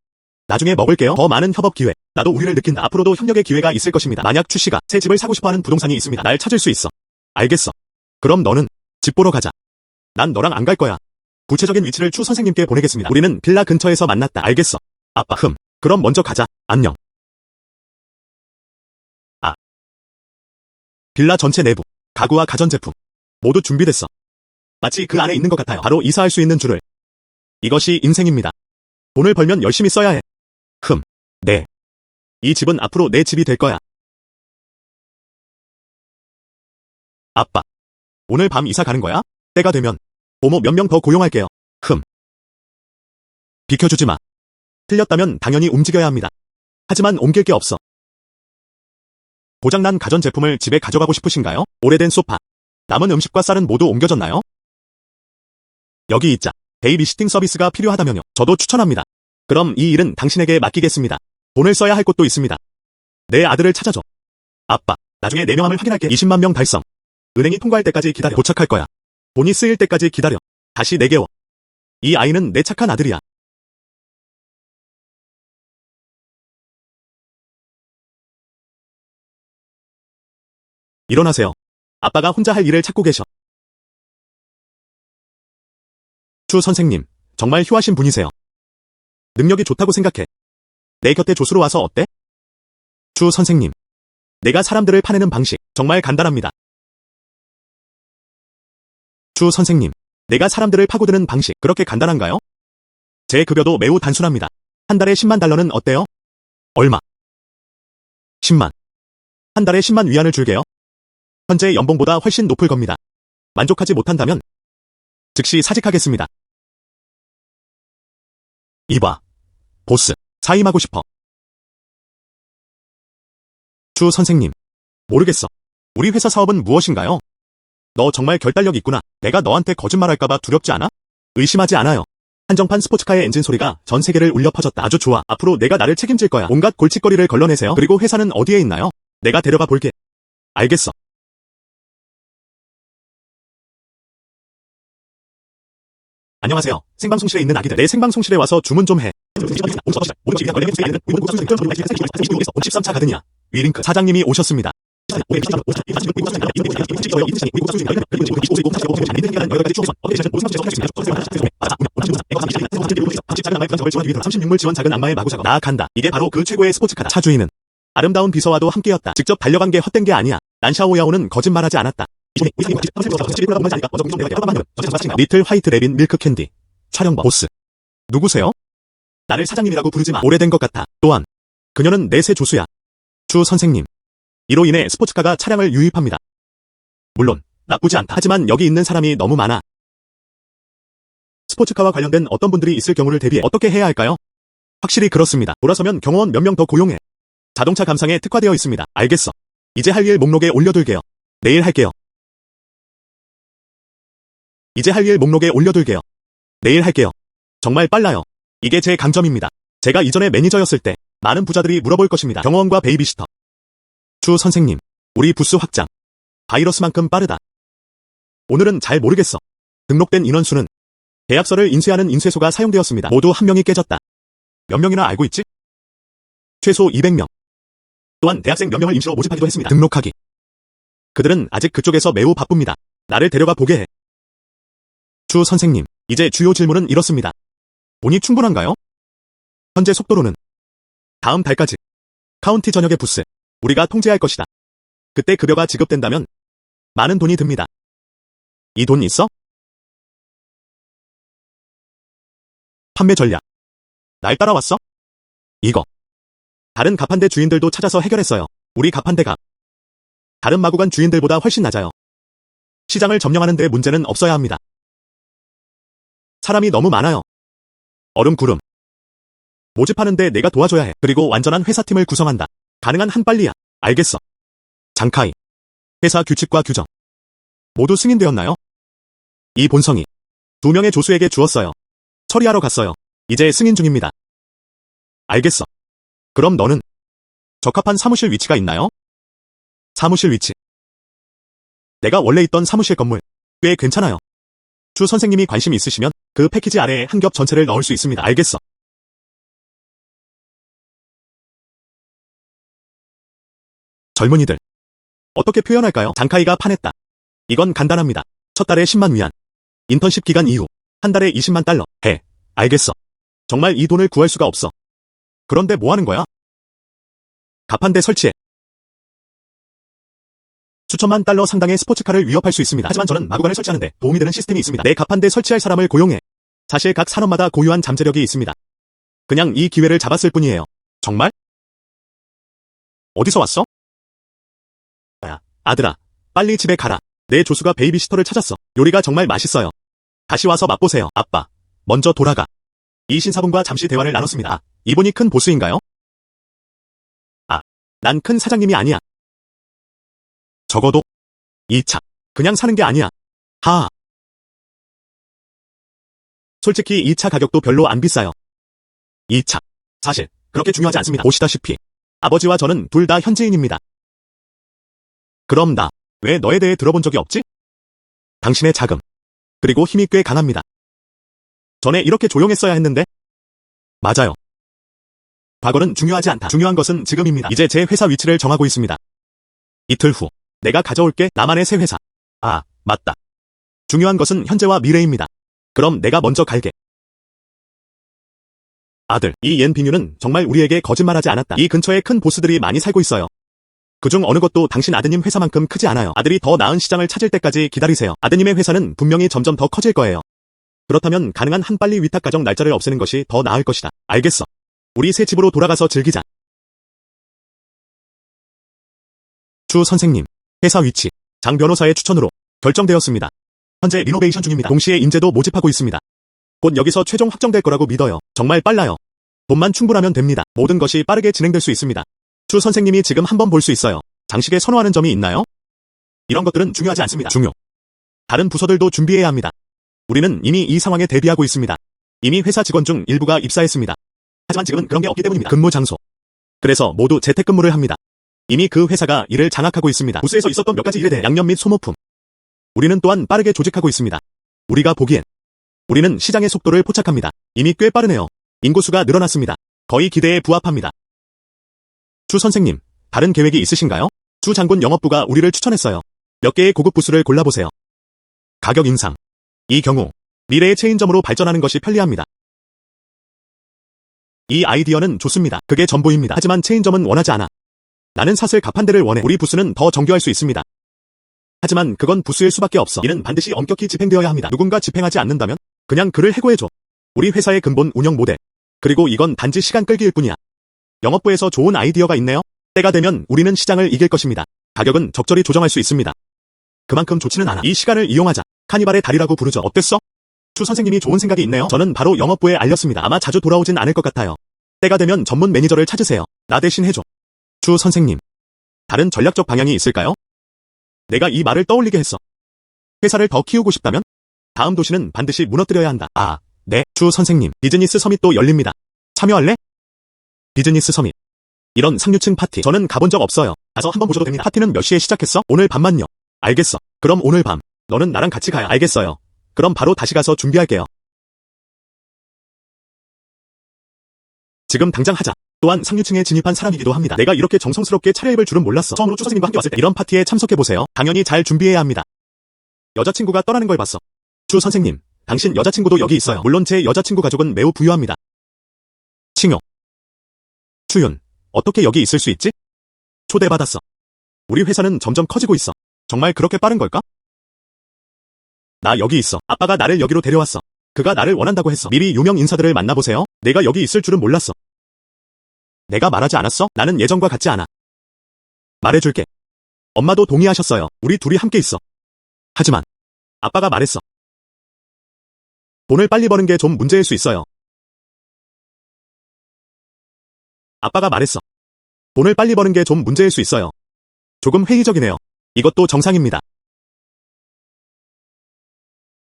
나중에 먹을게요. 더 많은 협업 기회. 나도 우위를 느낀다. 앞으로도 협력의 기회가 있을 것입니다. 만약 추씨가 새 집을 사고 싶어하는 부동산이 있습니다. 날 찾을 수 있어. 알겠어. 그럼 너는 집 보러 가자. 난 너랑 안 갈 거야. 구체적인 위치를 추 선생님께 보내겠습니다. 우리는 빌라 근처에서 만났다. 알겠어. 아빠, 그럼 먼저 가자. 안녕. 빌라 전체 내부, 가구와 가전제품 모두 준비됐어. 마치 그 안에 있는 것 같아요. 바로 이사할 수 있는 줄을. 이것이 인생입니다. 돈을 벌면 열심히 써야 해. 네. 이 집은 앞으로 내 집이 될 거야. 아빠, 오늘 밤 이사 가는 거야? 때가 되면 보모 몇 명 더 고용할게요. 비켜주지 마. 틀렸다면 당연히 움직여야 합니다. 하지만 옮길 게 없어. 고장난 가전제품을 집에 가져가고 싶으신가요? 오래된 소파, 남은 음식과 쌀은 모두 옮겨졌나요? 여기 있자. 베이비시팅 서비스가 필요하다면요. 저도 추천합니다. 그럼 이 일은 당신에게 맡기겠습니다. 돈을 써야 할 곳도 있습니다. 내 아들을 찾아줘. 아빠, 나중에 내 명함을 확인할게. 20만 명 달성. 은행이 통과할 때까지 기다려. 도착할 거야. 돈이 쓰일 때까지 기다려. 다시 내게 와. 이 아이는 내 착한 아들이야. 일어나세요. 아빠가 혼자 할 일을 찾고 계셔. 추 선생님, 정말 휘하신 분이세요. 능력이 좋다고 생각해. 내 곁에 조수로 와서 어때? 추 선생님, 내가 사람들을 파내는 방식 정말 간단합니다. 추 선생님, 내가 사람들을 파고드는 방식 그렇게 간단한가요? 제 급여도 매우 단순합니다. 한 달에 10만 달러는 어때요? 얼마? 10만. 한 달에 10만 위안을 줄게요. 현재 연봉보다 훨씬 높을 겁니다. 만족하지 못한다면 즉시 사직하겠습니다. 이봐, 보스, 사임하고 싶어. 추 선생님, 모르겠어. 우리 회사 사업은 무엇인가요? 너 정말 결단력 있구나. 내가 너한테 거짓말할까봐 두렵지 않아? 의심하지 않아요. 한정판 스포츠카의 엔진 소리가 전 세계를 울려 퍼졌다. 아주 좋아. 앞으로 내가 나를 책임질 거야. 온갖 골칫거리를 걸러내세요. 그리고 회사는 어디에 있나요? 내가 데려가 볼게. 알겠어. 안녕하세요. 생방송실에 있는 아기들. 내 생방송실에 와서 주문 좀 해. 13차 가든이야. 위링크 사장님이 오셨습니다. (36물) 지원 작은 악마의 마구 작업. 나아간다. 이게 바로 그 최고의 스포츠카다. 차주인은 아름다운 비서와도 함께였다. 직접 달려간 게 헛된 게 아니야. 난 샤오야오는 거짓말하지 않았다. 리틀 화이트 레빈 밀크 캔디. 촬영범. 보스. 누구세요? 나를 사장님이라고 부르지 마. 오래된 것 같아. 또한 그녀는 내 새 조수야. 추 선생님. 이로 인해 스포츠카가 차량을 유입합니다. 물론 나쁘지 않다. 하지만 여기 있는 사람이 너무 많아. 스포츠카와 관련된 어떤 분들이 있을 경우를 대비해 어떻게 해야 할까요? 확실히 그렇습니다. 돌아서면 경호원 몇 명 더 고용해. 자동차 감상에 특화되어 있습니다. 알겠어. 이제 할 일 목록에 올려둘게요. 내일 할게요. 이제 할 일 목록에 올려둘게요. 내일 할게요. 정말 빨라요. 이게 제 강점입니다. 제가 이전에 매니저였을 때 많은 부자들이 물어볼 것입니다. 경호원과 베이비시터. 주 선생님, 우리 부스 확장. 바이러스만큼 빠르다. 오늘은 잘 모르겠어. 등록된 인원수는 계약서를 인쇄하는 인쇄소가 사용되었습니다. 모두 한 명이 깨졌다. 몇 명이나 알고 있지? 최소 200명. 또한 대학생 몇 명을 임시로 모집하기도 했습니다. 등록하기. 그들은 아직 그쪽에서 매우 바쁩니다. 나를 데려가 보게 해. 주 선생님, 이제 주요 질문은 이렇습니다. 돈이 충분한가요? 현재 속도로는 다음 달까지 카운티 전역의 부스 우리가 통제할 것이다. 그때 급여가 지급된다면 많은 돈이 듭니다. 이 돈 있어? 판매 전략. 날 따라왔어? 이거. 다른 가판대 주인들도 찾아서 해결했어요. 우리 가판대가 다른 마구간 주인들보다 훨씬 낮아요. 시장을 점령하는 데 문제는 없어야 합니다. 사람이 너무 많아요. 얼음 구름. 모집하는데 내가 도와줘야 해. 그리고 완전한 회사팀을 구성한다. 가능한 한 빨리야. 알겠어. 장카이. 회사 규칙과 규정. 모두 승인되었나요? 이 본성이 2명의 조수에게 주었어요. 처리하러 갔어요. 이제 승인 중입니다. 알겠어. 그럼 너는 적합한 사무실 위치가 있나요? 사무실 위치. 내가 원래 있던 사무실 건물. 꽤 괜찮아요. 주 선생님이 관심 있으시면 그 패키지 아래에 한 겹 전체를 넣을 수 있습니다. 알겠어. 젊은이들. 어떻게 표현할까요? 장카이가 파냈다. 이건 간단합니다. 첫 달에 10만 위안. 인턴십 기간 이후 한 달에 20만 달러. 해. 알겠어. 정말 이 돈을 구할 수가 없어. 그런데 뭐 하는 거야? 가판대 설치해. 수천만 달러 상당의 스포츠카를 위협할 수 있습니다. 하지만 저는 마구간을 설치하는데 도움이 되는 시스템이 있습니다. 내 가판대 설치할 사람을 고용해. 사실 각 산업마다 고유한 잠재력이 있습니다. 그냥 이 기회를 잡았을 뿐이에요. 정말? 어디서 왔어? 야, 아들아, 빨리 집에 가라. 내 조수가 베이비시터를 찾았어. 요리가 정말 맛있어요. 다시 와서 맛보세요. 아빠, 먼저 돌아가. 이 신사분과 잠시 대화를 나눴습니다. 아, 이분이 큰 보스인가요? 아, 난 큰 사장님이 아니야. 적어도 이 차 그냥 사는 게 아니야. 하하. 솔직히 이 차 가격도 별로 안 비싸요. 이 차 사실 그렇게 중요하지 않습니다. 보시다시피 아버지와 저는 둘 다 현지인입니다. 그럼 나 왜 너에 대해 들어본 적이 없지? 당신의 자금 그리고 힘이 꽤 강합니다. 전에 이렇게 조용했어야 했는데. 맞아요. 과거는 중요하지 않다. 중요한 것은 지금입니다. 이제 제 회사 위치를 정하고 있습니다. 이틀 후 내가 가져올게. 나만의 새 회사. 아, 맞다. 중요한 것은 현재와 미래입니다. 그럼 내가 먼저 갈게. 아들, 이 옌 빙유는 정말 우리에게 거짓말하지 않았다. 이 근처에 큰 보스들이 많이 살고 있어요. 그중 어느 것도 당신 아드님 회사만큼 크지 않아요. 아들이 더 나은 시장을 찾을 때까지 기다리세요. 아드님의 회사는 분명히 점점 더 커질 거예요. 그렇다면 가능한 한 빨리 위탁 가정 날짜를 없애는 것이 더 나을 것이다. 알겠어. 우리 새 집으로 돌아가서 즐기자. 주 선생님, 회사 위치, 장 변호사의 추천으로 결정되었습니다. 현재 리노베이션 중입니다. 동시에 인재도 모집하고 있습니다. 곧 여기서 최종 확정될 거라고 믿어요. 정말 빨라요. 돈만 충분하면 됩니다. 모든 것이 빠르게 진행될 수 있습니다. 주 선생님이 지금 한번 볼 수 있어요. 장식에 선호하는 점이 있나요? 이런 것들은 중요하지 않습니다. 중요. 다른 부서들도 준비해야 합니다. 우리는 이미 이 상황에 대비하고 있습니다. 이미 회사 직원 중 일부가 입사했습니다. 하지만 지금은 그런 게 없기 때문입니다. 근무 장소. 그래서 모두 재택근무를 합니다. 이미 그 회사가 이를 장악하고 있습니다. 부스에서 있었던 몇 가지 일에 대해 양념 및 소모품. 우리는 또한 빠르게 조직하고 있습니다. 우리가 보기엔 우리는 시장의 속도를 포착합니다. 이미 꽤 빠르네요. 인구수가 늘어났습니다. 거의 기대에 부합합니다. 주 선생님, 다른 계획이 있으신가요? 주 장군 영업부가 우리를 추천했어요. 몇 개의 고급 부스를 골라보세요. 가격 인상. 이 경우 미래의 체인점으로 발전하는 것이 편리합니다. 이 아이디어는 좋습니다. 그게 전부입니다. 하지만 체인점은 원하지 않아. 나는 사슬 가판대를 원해. 우리 부스는 더 정교할 수 있습니다. 하지만 그건 부스일 수밖에 없어. 이는 반드시 엄격히 집행되어야 합니다. 누군가 집행하지 않는다면 그냥 그를 해고해줘. 우리 회사의 근본 운영 모델. 그리고 이건 단지 시간 끌기일 뿐이야. 영업부에서 좋은 아이디어가 있네요. 때가 되면 우리는 시장을 이길 것입니다. 가격은 적절히 조정할 수 있습니다. 그만큼 좋지는 않아. 이 시간을 이용하자. 카니발의 달이라고 부르죠. 어땠어? 추 선생님이 좋은 생각이 있네요. 저는 바로 영업부에 알렸습니다. 아마 자주 돌아오진 않을 것 같아요. 때가 되면 전문 매니저를 찾으세요. 나 대신 해줘. 추 선생님. 다른 전략적 방향이 있을까요? 내가 이 말을 떠올리게 했어. 회사를 더 키우고 싶다면? 다음 도시는 반드시 무너뜨려야 한다. 아, 네. 추 선생님. 비즈니스 서밋도 열립니다. 참여할래? 비즈니스 서밋. 이런 상류층 파티. 저는 가본 적 없어요. 가서 한번 보셔도 됩니다. 파티는 몇 시에 시작했어? 오늘 밤만요. 알겠어. 그럼 오늘 밤. 너는 나랑 같이 가야. 알겠어요. 그럼 바로 다시 가서 준비할게요. 지금 당장 하자. 또한 상류층에 진입한 사람이기도 합니다. 내가 이렇게 정성스럽게 차려입을 줄은 몰랐어. 처음으로 추 선생님과 함께 왔을 때 이런 파티에 참석해보세요. 당연히 잘 준비해야 합니다. 여자친구가 떠나는 걸 봤어. 추 선생님, 당신 여자친구도 여기 있어요. 물론 제 여자친구 가족은 매우 부유합니다. 칭요. 추윤, 어떻게 여기 있을 수 있지? 초대받았어. 우리 회사는 점점 커지고 있어. 정말 그렇게 빠른 걸까? 나 여기 있어. 아빠가 나를 여기로 데려왔어. 그가 나를 원한다고 했어. 미리 유명 인사들을 만나보세요. 내가 여기 있을 줄은 몰랐어. 내가 말하지 않았어? 나는 예전과 같지 않아. 말해줄게. 엄마도 동의하셨어요. 우리 둘이 함께 있어. 하지만 아빠가 말했어. 돈을 빨리 버는 게 좀 문제일 수 있어요. 아빠가 말했어. 돈을 빨리 버는 게 좀 문제일 수 있어요. 조금 회의적이네요. 이것도 정상입니다.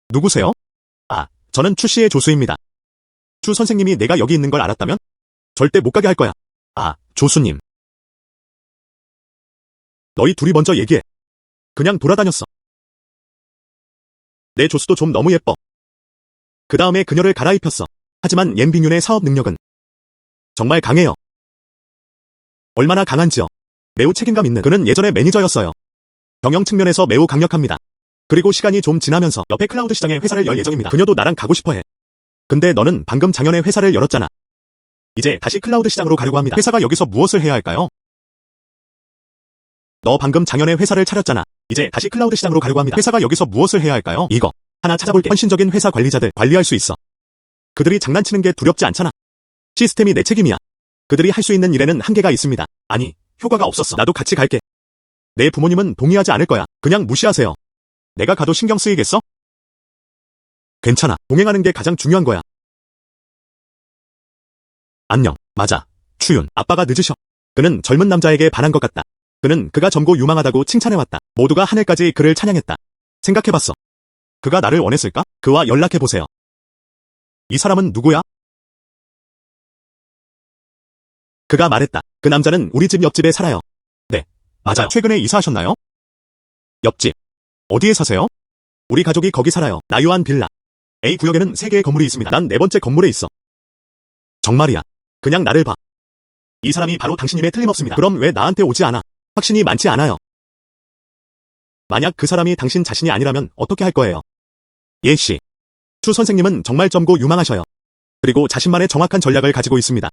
누구세요? 아, 저는 추 씨의 조수입니다. 추 선생님이 내가 여기 있는 걸 알았다면? 절대 못 가게 할 거야. 아, 조수님. 너희 둘이 먼저 얘기해. 그냥 돌아다녔어. 내 조수도 좀 너무 예뻐. 그 다음에 그녀를 갈아입혔어. 하지만 옌빙윤의 사업 능력은 정말 강해요. 얼마나 강한지요. 매우 책임감 있는. 그는 예전에 매니저였어요. 경영 측면에서 매우 강력합니다. 그리고 시간이 좀 지나면서 옆에 클라우드 시장에 회사를 열 예정입니다. 그녀도 나랑 가고 싶어해. 근데 너는 방금 작년에 회사를 열었잖아. 이제 다시 클라우드 시장으로 가려고 합니다. 회사가 여기서 무엇을 해야 할까요? 너 방금 작년에 회사를 차렸잖아. 이제 다시 클라우드 시장으로 가려고 합니다. 회사가 여기서 무엇을 해야 할까요? 이거 하나 찾아볼게. 헌신적인 회사 관리자들 관리할 수 있어. 그들이 장난치는 게 두렵지 않잖아. 시스템이 내 책임이야. 그들이 할 수 있는 일에는 한계가 있습니다. 아니, 효과가 없었어. 나도 같이 갈게. 내 부모님은 동의하지 않을 거야. 그냥 무시하세요. 내가 가도 신경 쓰이겠어? 괜찮아. 동행하는 게 가장 중요한 거야. 안녕. 맞아. 추윤. 아빠가 늦으셔. 그는 젊은 남자에게 반한 것 같다. 그는 그가 젊고 유망하다고 칭찬해왔다. 모두가 하늘까지 그를 찬양했다. 생각해봤어. 그가 나를 원했을까? 그와 연락해보세요. 이 사람은 누구야? 그가 말했다. 그 남자는 우리 집 옆집에 살아요. 네. 맞아요. 최근에 이사하셨나요? 옆집. 어디에 사세요? 우리 가족이 거기 살아요. 나유한 빌라. A구역에는 3개의 건물이 있습니다. 난 4번째 건물에 있어. 정말이야. 그냥 나를 봐. 이 사람이 바로 당신임에 틀림없습니다. 그럼 왜 나한테 오지 않아? 확신이 많지 않아요. 만약 그 사람이 당신 자신이 아니라면 어떻게 할 거예요? 예씨. 추 선생님은 정말 젊고 유망하셔요. 그리고 자신만의 정확한 전략을 가지고 있습니다.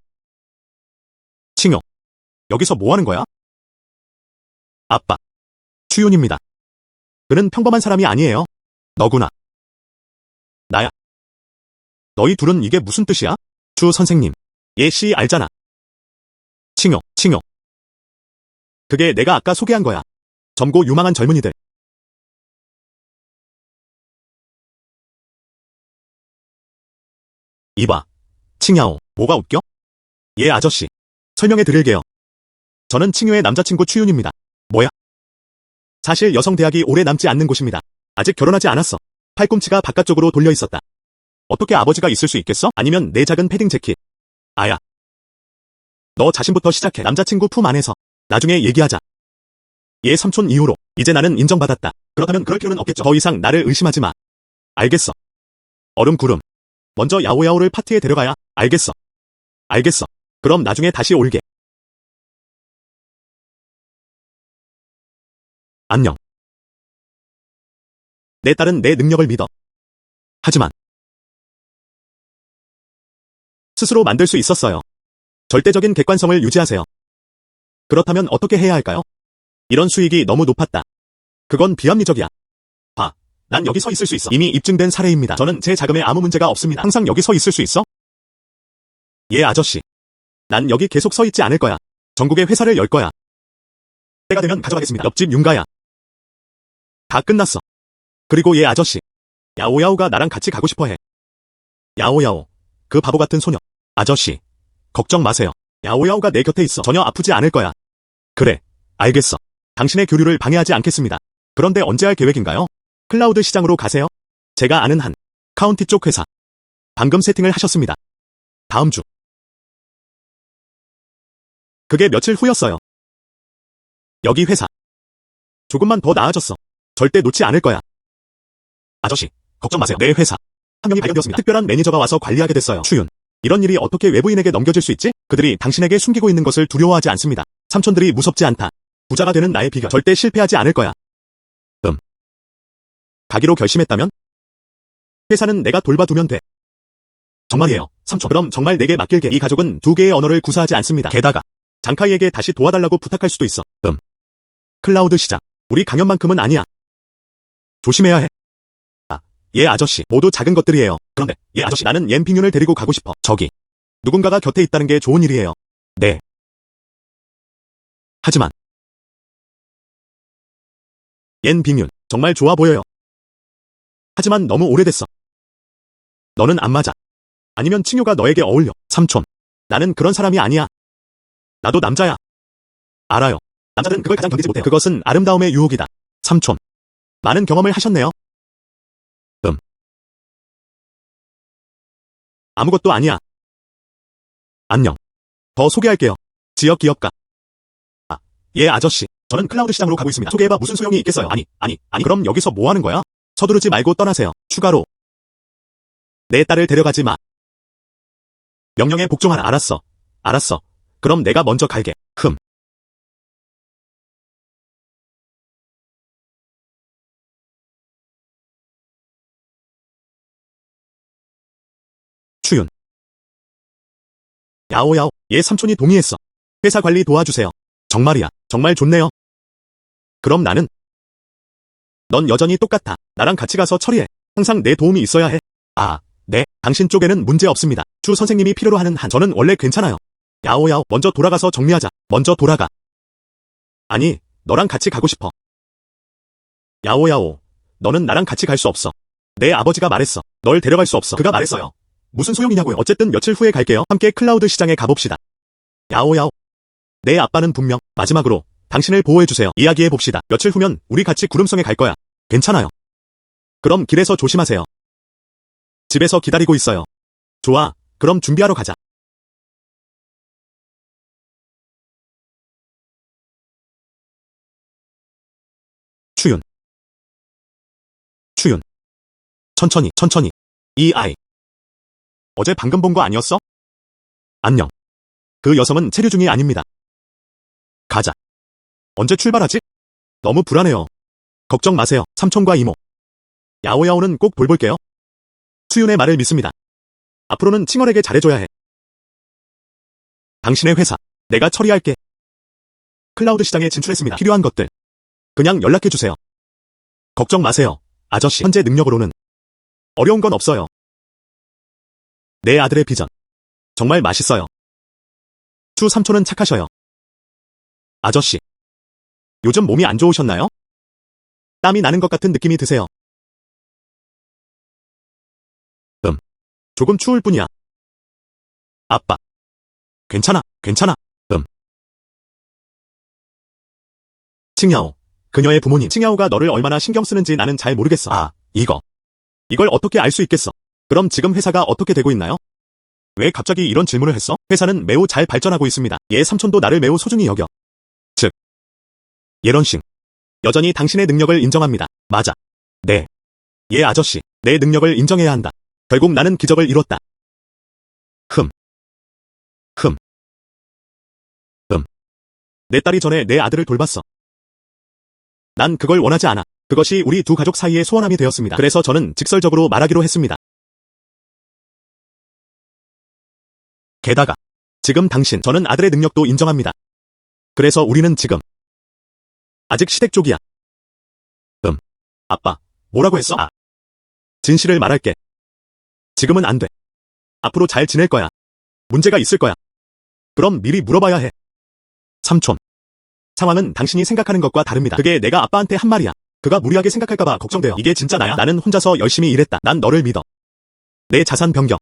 칭요. 여기서 뭐 하는 거야? 아빠. 추윤입니다. 그는 평범한 사람이 아니에요. 너구나. 나야. 너희 둘은 이게 무슨 뜻이야? 추 선생님. 예씨 알잖아. 칭요. 그게 내가 아까 소개한 거야. 젊고 유망한 젊은이들. 이봐. 칭야오. 뭐가 웃겨? 예 아저씨. 설명해 드릴게요. 저는 칭요의 남자친구 추윤입니다. 뭐야? 사실 여성대학이 오래 남지 않는 곳입니다. 아직 결혼하지 않았어. 팔꿈치가 바깥쪽으로 돌려 있었다. 어떻게 아버지가 있을 수 있겠어? 아니면 내 작은 패딩 재킷. 아야. 너 자신부터 시작해. 남자친구 품 안에서. 나중에 얘기하자. 얘 삼촌 이후로. 이제 나는 인정받았다. 그렇다면 그럴 필요는 없겠죠. 더 이상 나를 의심하지 마. 알겠어. 얼음 구름. 먼저 야오야오를 파티에 데려가야. 알겠어. 그럼 나중에 다시 올게. 안녕. 내 딸은 내 능력을 믿어. 하지만 스스로 만들 수 있었어요. 절대적인 객관성을 유지하세요. 그렇다면 어떻게 해야 할까요? 이런 수익이 너무 높았다. 그건 비합리적이야. 봐, 난 여기 서 있을 수 있어. 이미 입증된 사례입니다. 저는 제 자금에 아무 문제가 없습니다. 항상 여기 서 있을 수 있어? 예 아저씨. 난 여기 계속 서 있지 않을 거야. 전국에 회사를 열 거야. 때가 되면 가져가겠습니다. 옆집 윤가야. 다 끝났어. 그리고 얘 아저씨. 야오야오가 나랑 같이 가고 싶어해. 야오야오. 그 바보 같은 소녀. 아저씨. 걱정 마세요. 야오야오가 내 곁에 있어. 전혀 아프지 않을 거야. 그래. 알겠어. 당신의 교류를 방해하지 않겠습니다. 그런데 언제 할 계획인가요? 클라우드 시장으로 가세요. 제가 아는 한 카운티 쪽 회사. 방금 세팅을 하셨습니다. 다음 주. 그게 며칠 후였어요. 여기 회사. 조금만 더 나아졌어. 절대 놓지 않을 거야. 아저씨, 걱정 마세요. 내 회사. 한 명이 발견되었습니다. 특별한 매니저가 와서 관리하게 됐어요. 추윤. 이런 일이 어떻게 외부인에게 넘겨질 수 있지? 그들이 당신에게 숨기고 있는 것을 두려워하지 않습니다. 삼촌들이 무섭지 않다. 부자가 되는 나의 비결. 절대 실패하지 않을 거야. 가기로 결심했다면? 회사는 내가 돌봐두면 돼. 정말이에요, 삼촌. 그럼 정말 내게 맡길게. 이 가족은 두 개의 언어를 구사하지 않습니다. 게다가 장카이에게 다시 도와달라고 부탁할 수도 있어. 클라우드 시장. 우리 강연만큼은 아니야. 조심해야 해. 얘 아저씨. 모두 작은 것들이에요. 그런데 얘 아저씨. 나는 옌핑윤을 데리고 가고 싶어. 저기. 누군가가 곁에 있다는 게 좋은 일이에요. 네. 하지만 옌핑윤. 정말 좋아 보여요. 하지만 너무 오래됐어. 너는 안 맞아. 아니면 칭요가 너에게 어울려. 삼촌. 나는 그런 사람이 아니야. 나도 남자야. 알아요. 남자들은 그걸 가장 견디지 못해. 그것은 아름다움의 유혹이다. 삼촌. 많은 경험을 하셨네요. 아무것도 아니야. 안녕. 더 소개할게요. 지역 기업가. 예 아저씨. 저는 클라우드 시장으로 가고 있습니다. 소개해봐. 무슨 소용이 있겠어요. 아니. 그럼 여기서 뭐 하는 거야? 서두르지 말고 떠나세요. 추가로. 내 딸을 데려가지 마. 명령에 복종하라. 알았어. 그럼 내가 먼저 갈게. 추윤. 야오야오. 얘 삼촌이 동의했어. 회사 관리 도와주세요. 정말이야. 정말 좋네요. 그럼 나는? 넌 여전히 똑같아. 나랑 같이 가서 처리해. 항상 내 도움이 있어야 해. 네. 당신 쪽에는 문제 없습니다. 추 선생님이 필요로 하는 한. 저는 원래 괜찮아요. 야오야오. 먼저 돌아가서 정리하자. 먼저 돌아가. 아니, 너랑 같이 가고 싶어. 야오야오. 너는 나랑 같이 갈 수 없어. 내 아버지가 말했어. 널 데려갈 수 없어. 그가 말했어요. 무슨 소용이냐고요. 어쨌든 며칠 후에 갈게요. 함께 클라우드 시장에 가봅시다. 야오야오. 내 아빠는 분명 마지막으로 당신을 보호해주세요. 이야기해봅시다. 며칠 후면 우리 같이 구름성에 갈 거야. 괜찮아요. 그럼 길에서 조심하세요. 집에서 기다리고 있어요. 좋아. 그럼 준비하러 가자. 추윤. 천천히. 이 아이. 어제 방금 본 거 아니었어? 안녕. 그 여성은 체류 중이 아닙니다. 가자. 언제 출발하지? 너무 불안해요. 걱정 마세요. 삼촌과 이모. 야오야오는 꼭 돌볼게요. 추윤의 말을 믿습니다. 앞으로는 칭얼에게 잘해줘야 해. 당신의 회사. 내가 처리할게. 클라우드 시장에 진출했습니다. 필요한 것들. 그냥 연락해주세요. 걱정 마세요. 아저씨. 현재 능력으로는 어려운 건 없어요. 내 아들의 비전. 정말 맛있어요. 추 삼촌은 착하셔요. 아저씨. 요즘 몸이 안 좋으셨나요? 땀이 나는 것 같은 느낌이 드세요. 조금 추울 뿐이야. 아빠. 괜찮아. 칭야오. 그녀의 부모님. 칭야오가 너를 얼마나 신경 쓰는지 나는 잘 모르겠어. 이걸 어떻게 알 수 있겠어? 그럼 지금 회사가 어떻게 되고 있나요? 왜 갑자기 이런 질문을 했어? 회사는 매우 잘 발전하고 있습니다. 얘 삼촌도 나를 매우 소중히 여겨. 즉, 예런싱. 여전히 당신의 능력을 인정합니다. 맞아. 네. 얘 아저씨. 내 능력을 인정해야 한다. 결국 나는 기적을 이뤘다. 내 딸이 전에 내 아들을 돌봤어. 난 그걸 원하지 않아. 그것이 우리 두 가족 사이의 소원함이 되었습니다. 그래서 저는 직설적으로 말하기로 했습니다. 게다가 지금 저는 아들의 능력도 인정합니다. 그래서 우리는 지금 아직 시댁 쪽이야. 아빠, 뭐라고 했어? 진실을 말할게. 지금은 안 돼. 앞으로 잘 지낼 거야. 문제가 있을 거야. 그럼 미리 물어봐야 해. 삼촌. 상황은 당신이 생각하는 것과 다릅니다. 그게 내가 아빠한테 한 말이야. 그가 무리하게 생각할까봐 걱정돼요. 이게 진짜 나야? 나는 혼자서 열심히 일했다. 난 너를 믿어. 내 자산 변경.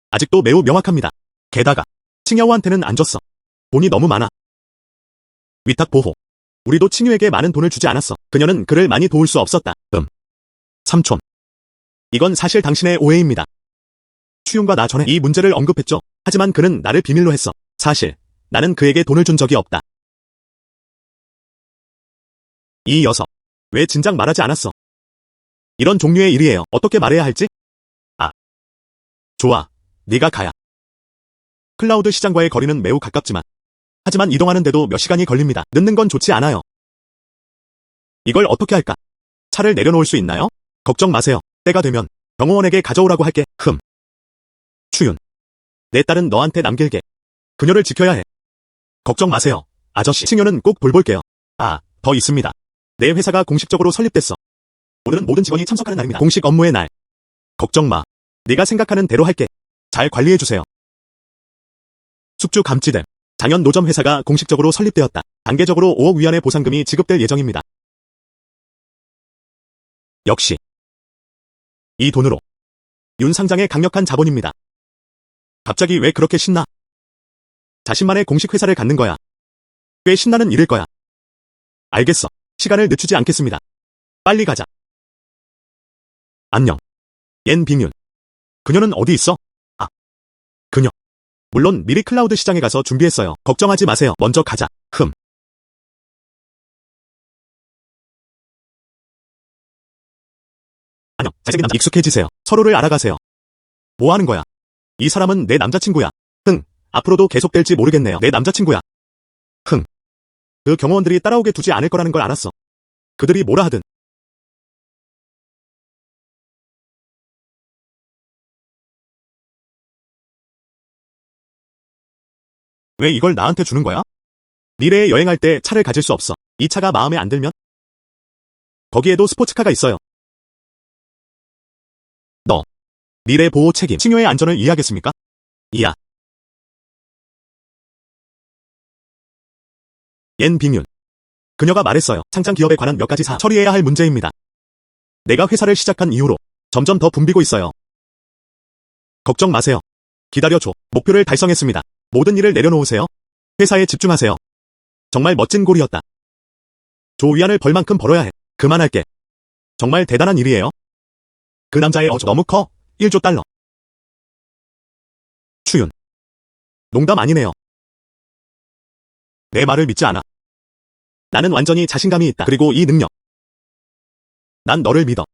아직도 매우 명확합니다. 게다가 칭여우한테는 안 줬어. 돈이 너무 많아. 위탁 보호. 우리도 칭유에게 많은 돈을 주지 않았어. 그녀는 그를 많이 도울 수 없었다. 삼촌. 이건 사실 당신의 오해입니다. 추윤과 나 전에 이 문제를 언급했죠. 하지만 그는 나를 비밀로 했어. 사실 나는 그에게 돈을 준 적이 없다. 이 녀석. 왜 진작 말하지 않았어? 이런 종류의 일이에요. 어떻게 말해야 할지? 좋아. 네가 가야. 클라우드 시장과의 거리는 매우 가깝지만 하지만 이동하는데도 몇 시간이 걸립니다. 늦는 건 좋지 않아요. 이걸 어떻게 할까? 차를 내려놓을 수 있나요? 걱정 마세요. 때가 되면 경호원에게 가져오라고 할게. 추윤. 내 딸은 너한테 남길게. 그녀를 지켜야 해. 걱정 마세요. 아저씨. 칭요는 꼭 돌볼게요. 더 있습니다. 내 회사가 공식적으로 설립됐어. 오늘은 모든 직원이 참석하는 날입니다. 공식 업무의 날. 걱정 마. 네가 생각하는 대로 할게. 잘 관리해주세요. 숙주 감찌됨. 장현 노점 회사가 공식적으로 설립되었다. 단계적으로 5억 위안의 보상금이 지급될 예정입니다. 역시 이 돈으로 윤 상장의 강력한 자본입니다. 갑자기 왜 그렇게 신나? 자신만의 공식 회사를 갖는 거야. 꽤 신나는 일일 거야. 알겠어. 시간을 늦추지 않겠습니다. 빨리 가자. 안녕. 옌 빙윤. 그녀는 어디 있어? 그녀. 물론 미리 클라우드 시장에 가서 준비했어요. 걱정하지 마세요. 먼저 가자. 안녕. 잘생긴 남자. 익숙해지세요. 서로를 알아가세요. 뭐 하는 거야? 이 사람은 내 남자친구야. 앞으로도 계속될지 모르겠네요. 내 남자친구야. 그 경호원들이 따라오게 두지 않을 거라는 걸 알았어. 그들이 뭐라 하든. 왜 이걸 나한테 주는 거야? 미래에 여행할 때 차를 가질 수 없어. 이 차가 마음에 안 들면? 거기에도 스포츠카가 있어요. 너. 미래 보호 책임. 칭요의 안전을 이해하겠습니까? 이야. 옌 빙윤. 그녀가 말했어요. 상장 기업에 관한 몇 가지 처리해야 할 문제입니다. 내가 회사를 시작한 이후로 점점 더 붐비고 있어요. 걱정 마세요. 기다려줘. 목표를 달성했습니다. 모든 일을 내려놓으세요. 회사에 집중하세요. 정말 멋진 골이었다. 조 위안을 벌 만큼 벌어야 해. 그만할게. 정말 대단한 일이에요. 그 남자의 너무 커. 1조 달러. 추윤. 농담 아니네요. 내 말을 믿지 않아. 나는 완전히 자신감이 있다. 그리고 이 능력. 난 너를 믿어.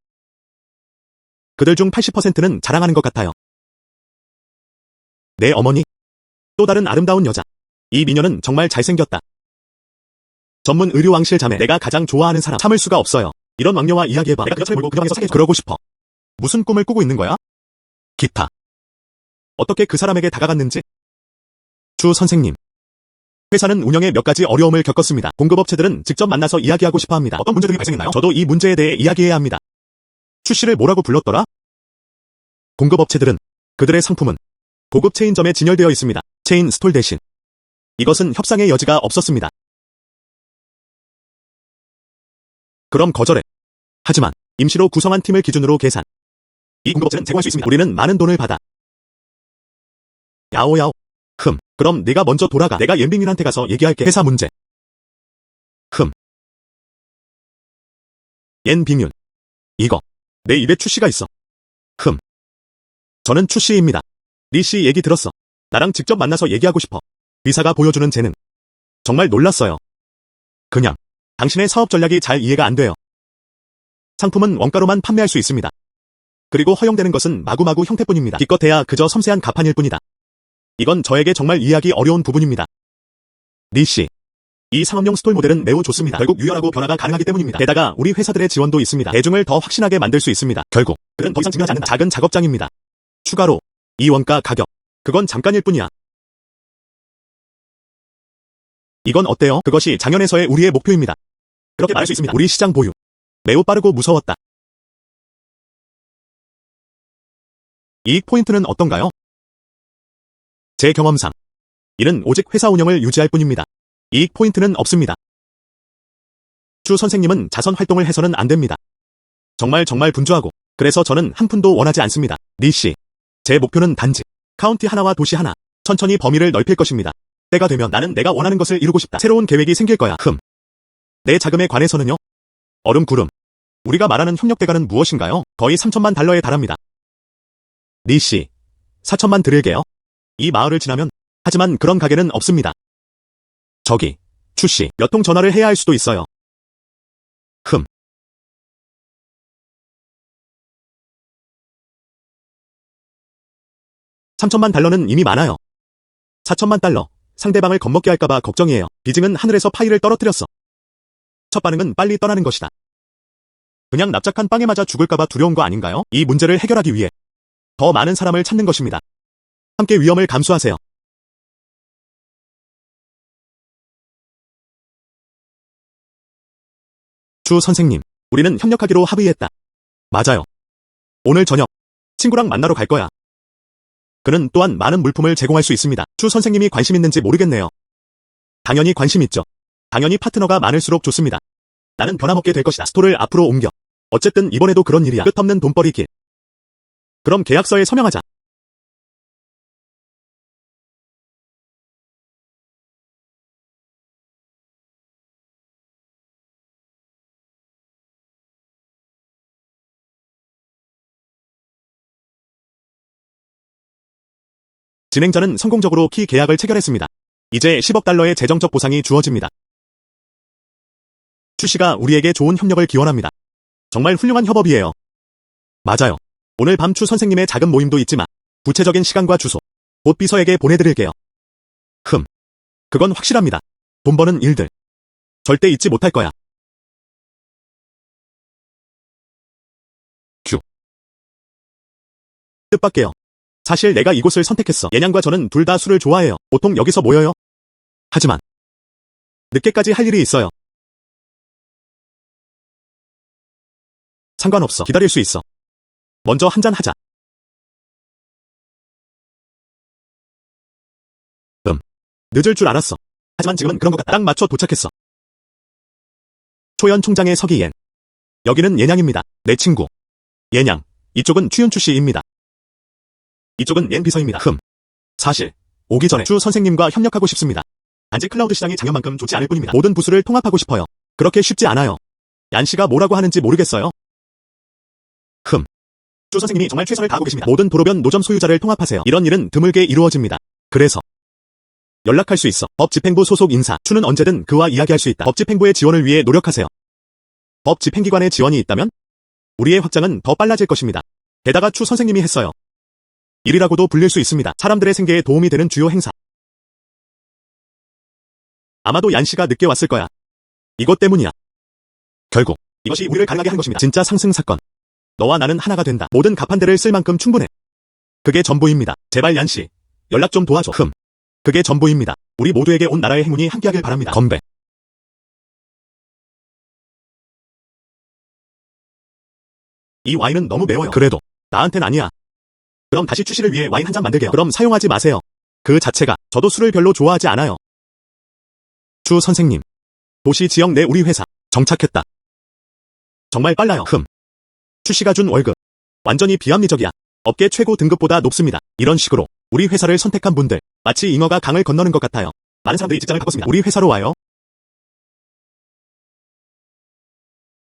그들 중 80%는 자랑하는 것 같아요. 내 어머니. 또 다른 아름다운 여자. 이 미녀는 정말 잘생겼다. 전문 의류 왕실 자매. 내가 가장 좋아하는 사람. 참을 수가 없어요. 이런 왕녀와 이야기해봐. 내가 그녀를 몰고 그 방에서 사귀어줘. 그러고 싶어. 무슨 꿈을 꾸고 있는 거야? 기타. 어떻게 그 사람에게 다가갔는지? 추 선생님. 회사는 운영에 몇 가지 어려움을 겪었습니다. 공급업체들은 직접 만나서 이야기하고 싶어 합니다. 어떤 문제들이 발생했나요? 저도 이 문제에 대해 이야기해야 합니다. 추 씨를 뭐라고 불렀더라? 공급업체들은 그들의 상품은 고급 체인점에 진열되어 있습니다. 체인 스톨 대신 이것은 협상의 여지가 없었습니다. 그럼 거절해. 하지만 임시로 구성한 팀을 기준으로 계산. 이 공급업체는 제공할 수 있습니다. 우리는 많은 돈을 받아. 야오야오. 그럼 네가 먼저 돌아가. 내가 옌빙윤한테 가서 얘기할게. 회사 문제. 옌빙윤. 이거. 내 입에 추씨가 있어. 저는 추씨입니다. 리씨 얘기 들었어. 나랑 직접 만나서 얘기하고 싶어. 의사가 보여주는 재능. 정말 놀랐어요. 그냥 당신의 사업 전략이 잘 이해가 안 돼요. 상품은 원가로만 판매할 수 있습니다. 그리고 허용되는 것은 마구마구 형태뿐입니다. 기껏해야 그저 섬세한 가판일 뿐이다. 이건 저에게 정말 이해하기 어려운 부분입니다. 리씨. 이 상업용 스톨 모델은 매우 좋습니다. 결국 유연하고 변화가 가능하기 때문입니다. 게다가 우리 회사들의 지원도 있습니다. 대중을 더 확신하게 만들 수 있습니다. 결국 그는 더 이상 증명하지 않는 작은 작업장입니다. 추가로 이 원가 가격. 그건 잠깐일 뿐이야. 이건 어때요? 그것이 장현에서의 우리의 목표입니다. 그렇게 말할 수 있습니다. 우리 시장 보유. 매우 빠르고 무서웠다. 이익 포인트는 어떤가요? 제 경험상 이는 오직 회사 운영을 유지할 뿐입니다. 이익 포인트는 없습니다. 추 선생님은 자선 활동을 해서는 안 됩니다. 정말 분주하고 그래서 저는 한 푼도 원하지 않습니다. 리 씨. 제 목표는 단지 카운티 하나와 도시 하나 천천히 범위를 넓힐 것입니다. 때가 되면 나는 내가 원하는 것을 이루고 싶다. 새로운 계획이 생길 거야. 내 자금에 관해서는요? 얼음 구름. 우리가 말하는 협력 대가는 무엇인가요? 거의 3천만 달러에 달합니다. 리 씨. 4천만 드릴게요. 이 마을을 지나면 하지만 그런 가게는 없습니다. 저기 추 씨. 몇 통 전화를 해야 할 수도 있어요. 3천만 달러는 이미 많아요. 4천만 달러. 상대방을 겁먹게 할까봐 걱정이에요. 비징은 하늘에서 파이를 떨어뜨렸어. 첫 반응은 빨리 떠나는 것이다. 그냥 납작한 빵에 맞아 죽을까봐 두려운 거 아닌가요? 이 문제를 해결하기 위해 더 많은 사람을 찾는 것입니다. 함께 위험을 감수하세요. 추 선생님, 우리는 협력하기로 합의했다. 맞아요. 오늘 저녁 친구랑 만나러 갈 거야. 그는 또한 많은 물품을 제공할 수 있습니다. 추 선생님이 관심 있는지 모르겠네요. 당연히 관심 있죠. 당연히 파트너가 많을수록 좋습니다. 나는 변함없게 될 것이다. 스토를 앞으로 옮겨. 어쨌든 이번에도 그런 일이야. 끝없는 돈벌이 길. 그럼 계약서에 서명하자. 진행자는 성공적으로 키 계약을 체결했습니다. 이제 10억 달러의 재정적 보상이 주어집니다. 추 씨가 우리에게 좋은 협력을 기원합니다. 정말 훌륭한 협업이에요. 맞아요. 오늘 밤 추 선생님의 작은 모임도 있지만 구체적인 시간과 주소 곧 비서에게 보내드릴게요. 그건 확실합니다. 돈 버는 일들 절대 잊지 못할 거야. 큐. 뜻밖에요. 사실 내가 이곳을 선택했어. 예냥과 저는 둘 다 술을 좋아해요. 보통 여기서 모여요. 하지만 늦게까지 할 일이 있어요. 상관없어. 기다릴 수 있어. 먼저 한잔 하자. 늦을 줄 알았어. 하지만 지금은 그런 것 같다. 딱 맞춰 도착했어. 초연 총장의 서기옌. 여기는 예냥입니다. 내 친구. 예냥. 이쪽은 추윤추 씨입니다. 이쪽은 옌 비서입니다. 사실 오기 전에 추 선생님과 협력하고 싶습니다. 단지 클라우드 시장이 작년만큼 좋지 않을 뿐입니다. 모든 부수를 통합하고 싶어요. 그렇게 쉽지 않아요. 얀 씨가 뭐라고 하는지 모르겠어요. 추 선생님이 정말 최선을 다하고 계십니다. 모든 도로변 노점 소유자를 통합하세요. 이런 일은 드물게 이루어집니다. 그래서 연락할 수 있어. 법집행부 소속 인사. 추는 언제든 그와 이야기할 수 있다. 법집행부의 지원을 위해 노력하세요. 법집행기관의 지원이 있다면 우리의 확장은 더 빨라질 것입니다. 게다가 추 선생님이 했어요. 일이라고도 불릴 수 있습니다. 사람들의 생계에 도움이 되는 주요 행사. 아마도 얀 씨가 늦게 왔을 거야. 이것 때문이야. 결국 이것이 우리를 가능하게 한 것입니다. 진짜 상승 사건. 너와 나는 하나가 된다. 모든 가판대를 쓸 만큼 충분해. 그게 전부입니다. 제발 얀 씨. 연락 좀 도와줘. 그게 전부입니다. 우리 모두에게 온 나라의 행운이 함께하길 바랍니다. 건배. 이 와인은 너무 매워요. 그래도 나한텐 아니야. 그럼 다시 추 씨를 위해 와인 한 잔 만들게요. 그럼 사용하지 마세요. 그 자체가 저도 술을 별로 좋아하지 않아요. 추 선생님. 도시 지역 내 우리 회사 정착했다. 정말 빨라요. 추 씨가 준 월급. 완전히 비합리적이야. 업계 최고 등급보다 높습니다. 이런 식으로 우리 회사를 선택한 분들 마치 잉어가 강을 건너는 것 같아요. 많은 사람들이 직장을 바꿨습니다. 우리 회사로 와요.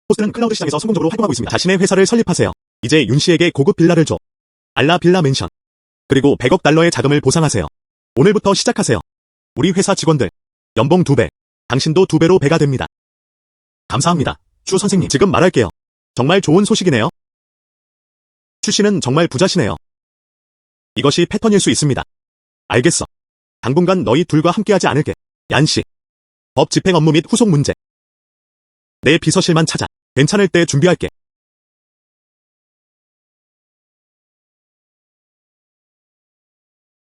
호스트는 클라우드 시장에서 성공적으로 활동하고 있습니다. 자신의 회사를 설립하세요. 이제 윤 씨에게 고급 빌라를 줘. 알라 빌라 맨션. 그리고 100억 달러의 자금을 보상하세요. 오늘부터 시작하세요. 우리 회사 직원들. 연봉 2배. 당신도 2배로 배가 됩니다. 감사합니다. 추 선생님. 지금 말할게요. 정말 좋은 소식이네요. 추 씨는 정말 부자시네요. 이것이 패턴일 수 있습니다. 알겠어. 당분간 너희 둘과 함께하지 않을게. 얀 씨. 법 집행 업무 및 후속 문제. 내 비서실만 찾아. 괜찮을 때 준비할게.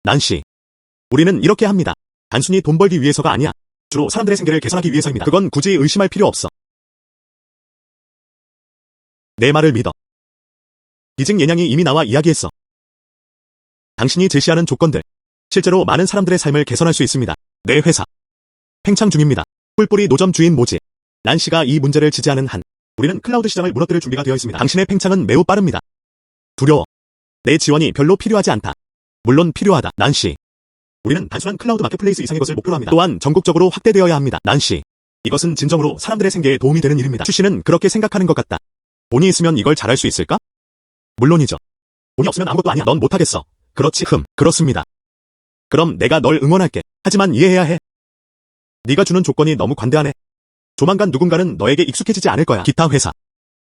난 씨. 우리는 이렇게 합니다. 단순히 돈 벌기 위해서가 아니야. 주로 사람들의 생계를 개선하기 위해서입니다. 그건 굳이 의심할 필요 없어. 내 말을 믿어. 비징 예냥이 이미 나와 이야기했어. 당신이 제시하는 조건들. 실제로 많은 사람들의 삶을 개선할 수 있습니다. 내 회사. 팽창 중입니다. 뿔뿔이 노점 주인 모집. 난시가 이 문제를 지지하는 한 우리는 클라우드 시장을 무너뜨릴 준비가 되어 있습니다. 당신의 팽창은 매우 빠릅니다. 두려워. 내 지원이 별로 필요하지 않다. 물론 필요하다. 난시. 우리는 단순한 클라우드 마켓플레이스 이상의 것을 목표로 합니다. 또한 전국적으로 확대되어야 합니다. 난시. 이것은 진정으로 사람들의 생계에 도움이 되는 일입니다. 추씨는 그렇게 생각하는 것 같다. 돈이 있으면 이걸 잘할 수 있을까? 물론이죠. 돈이 없으면 아무것도 아니야. 넌 못하겠어. 그렇지. 그렇습니다. 그럼 내가 널 응원할게. 하지만 이해해야 해. 네가 주는 조건이 너무 관대하네. 조만간 누군가는 너에게 익숙해지지 않을 거야. 기타 회사.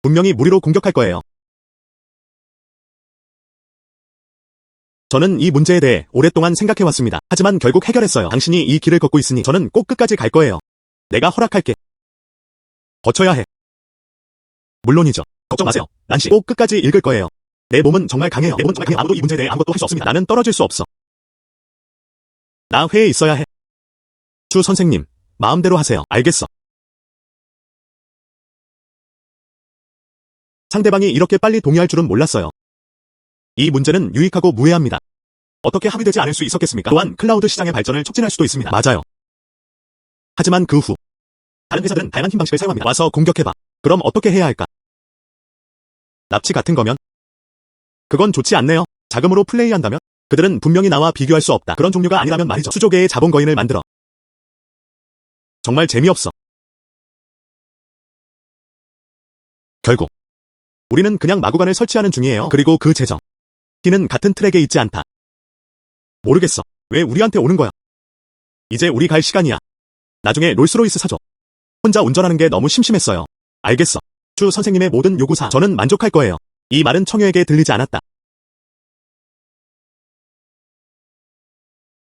분명히 무리로 공격할 거예요. 저는 이 문제에 대해 오랫동안 생각해왔습니다. 하지만 결국 해결했어요. 당신이 이 길을 걷고 있으니 저는 꼭 끝까지 갈 거예요. 내가 허락할게. 거쳐야 해. 물론이죠. 걱정 마세요. 난시 꼭 끝까지 읽을 거예요. 내 몸은 정말 강해요. 아무도 이 문제에 대해 아무것도 할 수 없습니다. 나는 떨어질 수 없어. 나 회에 있어야 해. 추 선생님, 마음대로 하세요. 알겠어. 상대방이 이렇게 빨리 동의할 줄은 몰랐어요. 이 문제는 유익하고 무해합니다. 어떻게 합의되지 않을 수 있었겠습니까? 또한 클라우드 시장의 발전을 촉진할 수도 있습니다. 맞아요. 하지만 그 후 다른 회사들은 다양한 힘 방식을 사용합니다. 와서 공격해봐. 그럼 어떻게 해야 할까? 납치 같은 거면? 그건 좋지 않네요. 자금으로 플레이한다면? 그들은 분명히 나와 비교할 수 없다. 그런 종류가 아니라면 말이죠. 수조계의 자본거인을 만들어. 정말 재미없어. 결국 우리는 그냥 마구간을 설치하는 중이에요. 그리고 그 재정. 키는 같은 트랙에 있지 않다. 모르겠어. 왜 우리한테 오는 거야? 이제 우리 갈 시간이야. 나중에 롤스로이스 사줘. 혼자 운전하는 게 너무 심심했어요. 알겠어. 추 선생님의 모든 요구사 저는 만족할 거예요. 이 말은 청여에게 들리지 않았다.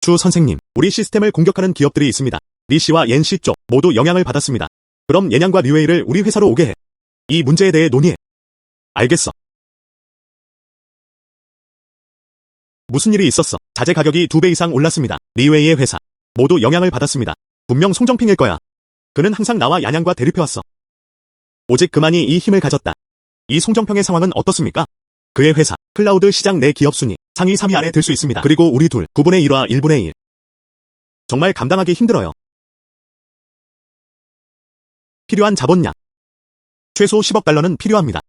추 선생님, 우리 시스템을 공격하는 기업들이 있습니다. 리 씨와 옌 씨 쪽 모두 영향을 받았습니다. 그럼 옌양과 류웨이를 우리 회사로 오게 해. 이 문제에 대해 논의해. 알겠어. 무슨 일이 있었어? 자재 가격이 2배 이상 올랐습니다. 리웨이의 회사 모두 영향을 받았습니다. 분명 송정핑일 거야. 그는 항상 나와 양양과 대립해왔어. 오직 그만이 이 힘을 가졌다. 이 송정평의 상황은 어떻습니까? 그의 회사, 클라우드 시장 내 기업 순위, 상위 3위 안에 들 수 있습니다. 그리고 우리 둘, 9분의 1와 1분의 1. 정말 감당하기 힘들어요. 필요한 자본량. 최소 10억 달러는 필요합니다.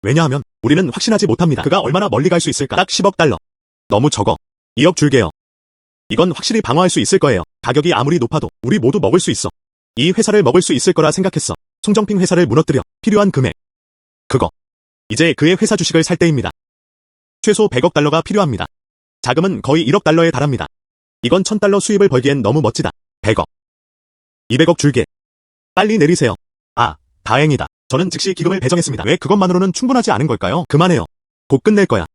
왜냐하면 우리는 확신하지 못합니다. 그가 얼마나 멀리 갈 수 있을까? 딱 10억 달러. 너무 적어. 2억 줄게요. 이건 확실히 방어할 수 있을 거예요. 가격이 아무리 높아도 우리 모두 먹을 수 있어. 이 회사를 먹을 수 있을 거라 생각했어. 송정핑 회사를 무너뜨려. 필요한 금액. 그거. 이제 그의 회사 주식을 살 때입니다. 최소 100억 달러가 필요합니다. 자금은 거의 1억 달러에 달합니다. 이건 1000달러 수입을 벌기엔 너무 멋지다. 100억. 200억 줄게. 빨리 내리세요. 아, 다행이다. 저는 즉시 기금을 배정했습니다. 왜 그것만으로는 충분하지 않은 걸까요? 그만해요. 곧 끝낼 거야.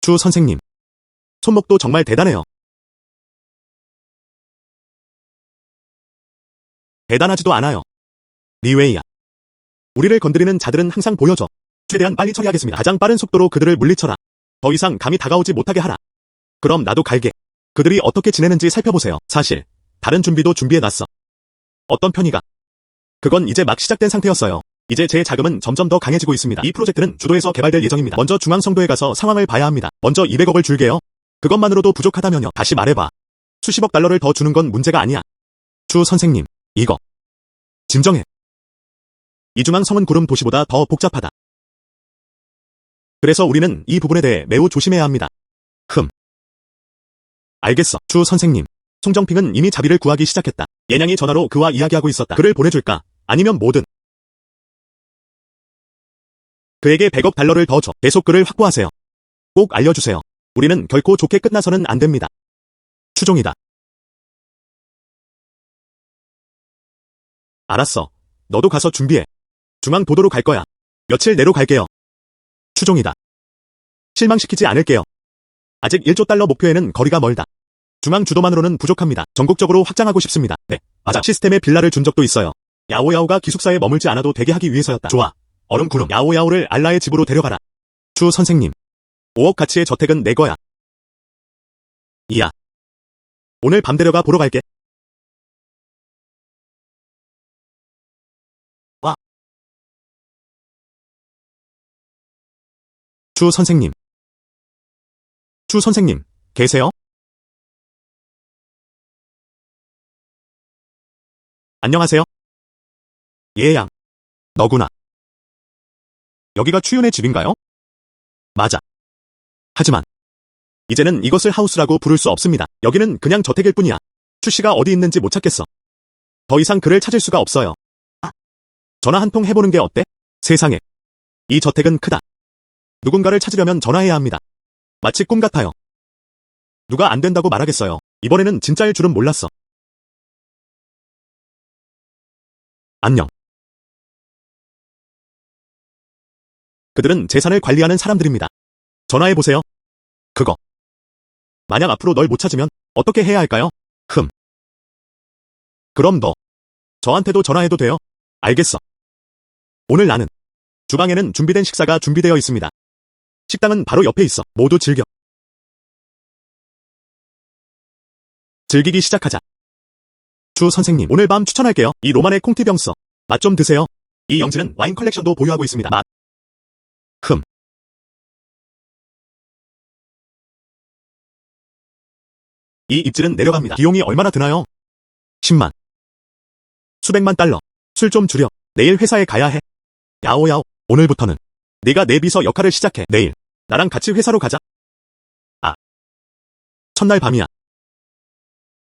추 선생님. 손목도 정말 대단해요. 대단하지도 않아요. 리웨이야. 우리를 건드리는 자들은 항상 보여줘. 최대한 빨리 처리하겠습니다. 가장 빠른 속도로 그들을 물리쳐라. 더 이상 감이 다가오지 못하게 하라. 그럼 나도 갈게. 그들이 어떻게 지내는지 살펴보세요. 사실 다른 준비도 준비해놨어. 어떤 편의가? 그건 이제 막 시작된 상태였어요. 이제 제 자금은 점점 더 강해지고 있습니다. 이 프로젝트는 주도에서 개발될 예정입니다. 먼저 중앙성도에 가서 상황을 봐야 합니다. 먼저 200억을 줄게요. 그것만으로도 부족하다면요. 다시 말해봐. 수십억 달러를 더 주는 건 문제가 아니야. 추 선생님, 이거. 진정해. 이중앙 성은 구름 도시보다 더 복잡하다. 그래서 우리는 이 부분에 대해 매우 조심해야 합니다. 알겠어. 추 선생님. 송정핑은 이미 자비를 구하기 시작했다. 예냥이 전화로 그와 이야기하고 있었다. 그를 보내줄까? 아니면 뭐든. 그에게 100억 달러를 더 줘. 계속 그를 확보하세요. 꼭 알려주세요. 우리는 결코 좋게 끝나서는 안 됩니다. 추종이다. 알았어. 너도 가서 준비해. 중앙 도도로 갈 거야. 며칠 내로 갈게요. 추종이다. 실망시키지 않을게요. 아직 1조 달러 목표에는 거리가 멀다. 중앙 주도만으로는 부족합니다. 전국적으로 확장하고 싶습니다. 네, 맞아. 시스템에 빌라를 준 적도 있어요. 야오야오가 기숙사에 머물지 않아도 되게 하기 위해서였다. 좋아. 얼음구름. 야오야오를 알라의 집으로 데려가라. 추 선생님. 5억 가치의 저택은 내 거야. 이야. 오늘 밤 데려가 보러 갈게. 와. 추 선생님. 추 선생님, 계세요? 안녕하세요. 예양. 너구나. 여기가 추윤의 집인가요? 맞아. 하지만 이제는 이것을 하우스라고 부를 수 없습니다. 여기는 그냥 저택일 뿐이야. 추씨가 어디 있는지 못 찾겠어. 더 이상 그를 찾을 수가 없어요. 전화 한 통 해보는 게 어때? 세상에. 이 저택은 크다. 누군가를 찾으려면 전화해야 합니다. 마치 꿈 같아요. 누가 안 된다고 말하겠어요. 이번에는 진짜일 줄은 몰랐어. 안녕. 그들은 재산을 관리하는 사람들입니다. 전화해보세요. 그거. 만약 앞으로 널 못 찾으면 어떻게 해야 할까요? 그럼 너. 저한테도 전화해도 돼요? 알겠어. 오늘 나는. 주방에는 준비된 식사가 준비되어 있습니다. 식당은 바로 옆에 있어. 모두 즐겨. 즐기기 시작하자. 주 선생님, 오늘 밤 추천할게요. 이 로만의 콩티병서. 맛 좀 드세요. 이 영지는 와인 컬렉션도 보유하고 있습니다. 맛. 이 입질은 내려갑니다. 비용이 얼마나 드나요? 10만. 수백만 달러. 술 좀 줄여. 내일 회사에 가야 해. 야오야오. 오늘부터는 네가 내 비서 역할을 시작해. 내일 나랑 같이 회사로 가자. 아. 첫날 밤이야.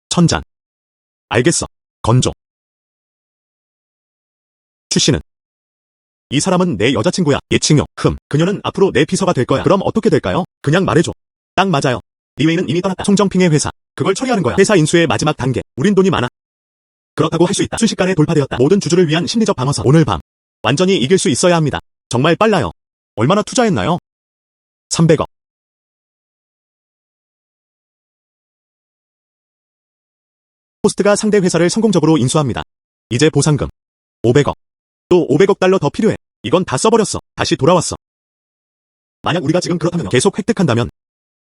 천잔. 알겠어. 건조. 추씨는 이 사람은 내 여자친구야. 예칭요. 그녀는 앞으로 내 비서가 될 거야. 그럼 어떻게 될까요? 그냥 말해줘. 딱 맞아요. 리웨이는 이미 떠났다. 송정핑의 회사. 그걸 처리하는 거야. 회사 인수의 마지막 단계. 우린 돈이 많아. 그렇다고 할 수 있다. 순식간에 돌파되었다. 모든 주주를 위한 심리적 방어선. 오늘 밤. 완전히 이길 수 있어야 합니다. 정말 빨라요. 얼마나 투자했나요? 300억. 호스트가 상대 회사를 성공적으로 인수합니다. 이제 보상금. 500억. 또 500억 달러 더 필요해. 이건 다 써버렸어. 다시 돌아왔어. 만약 우리가 지금 그렇다면 계속 획득한다면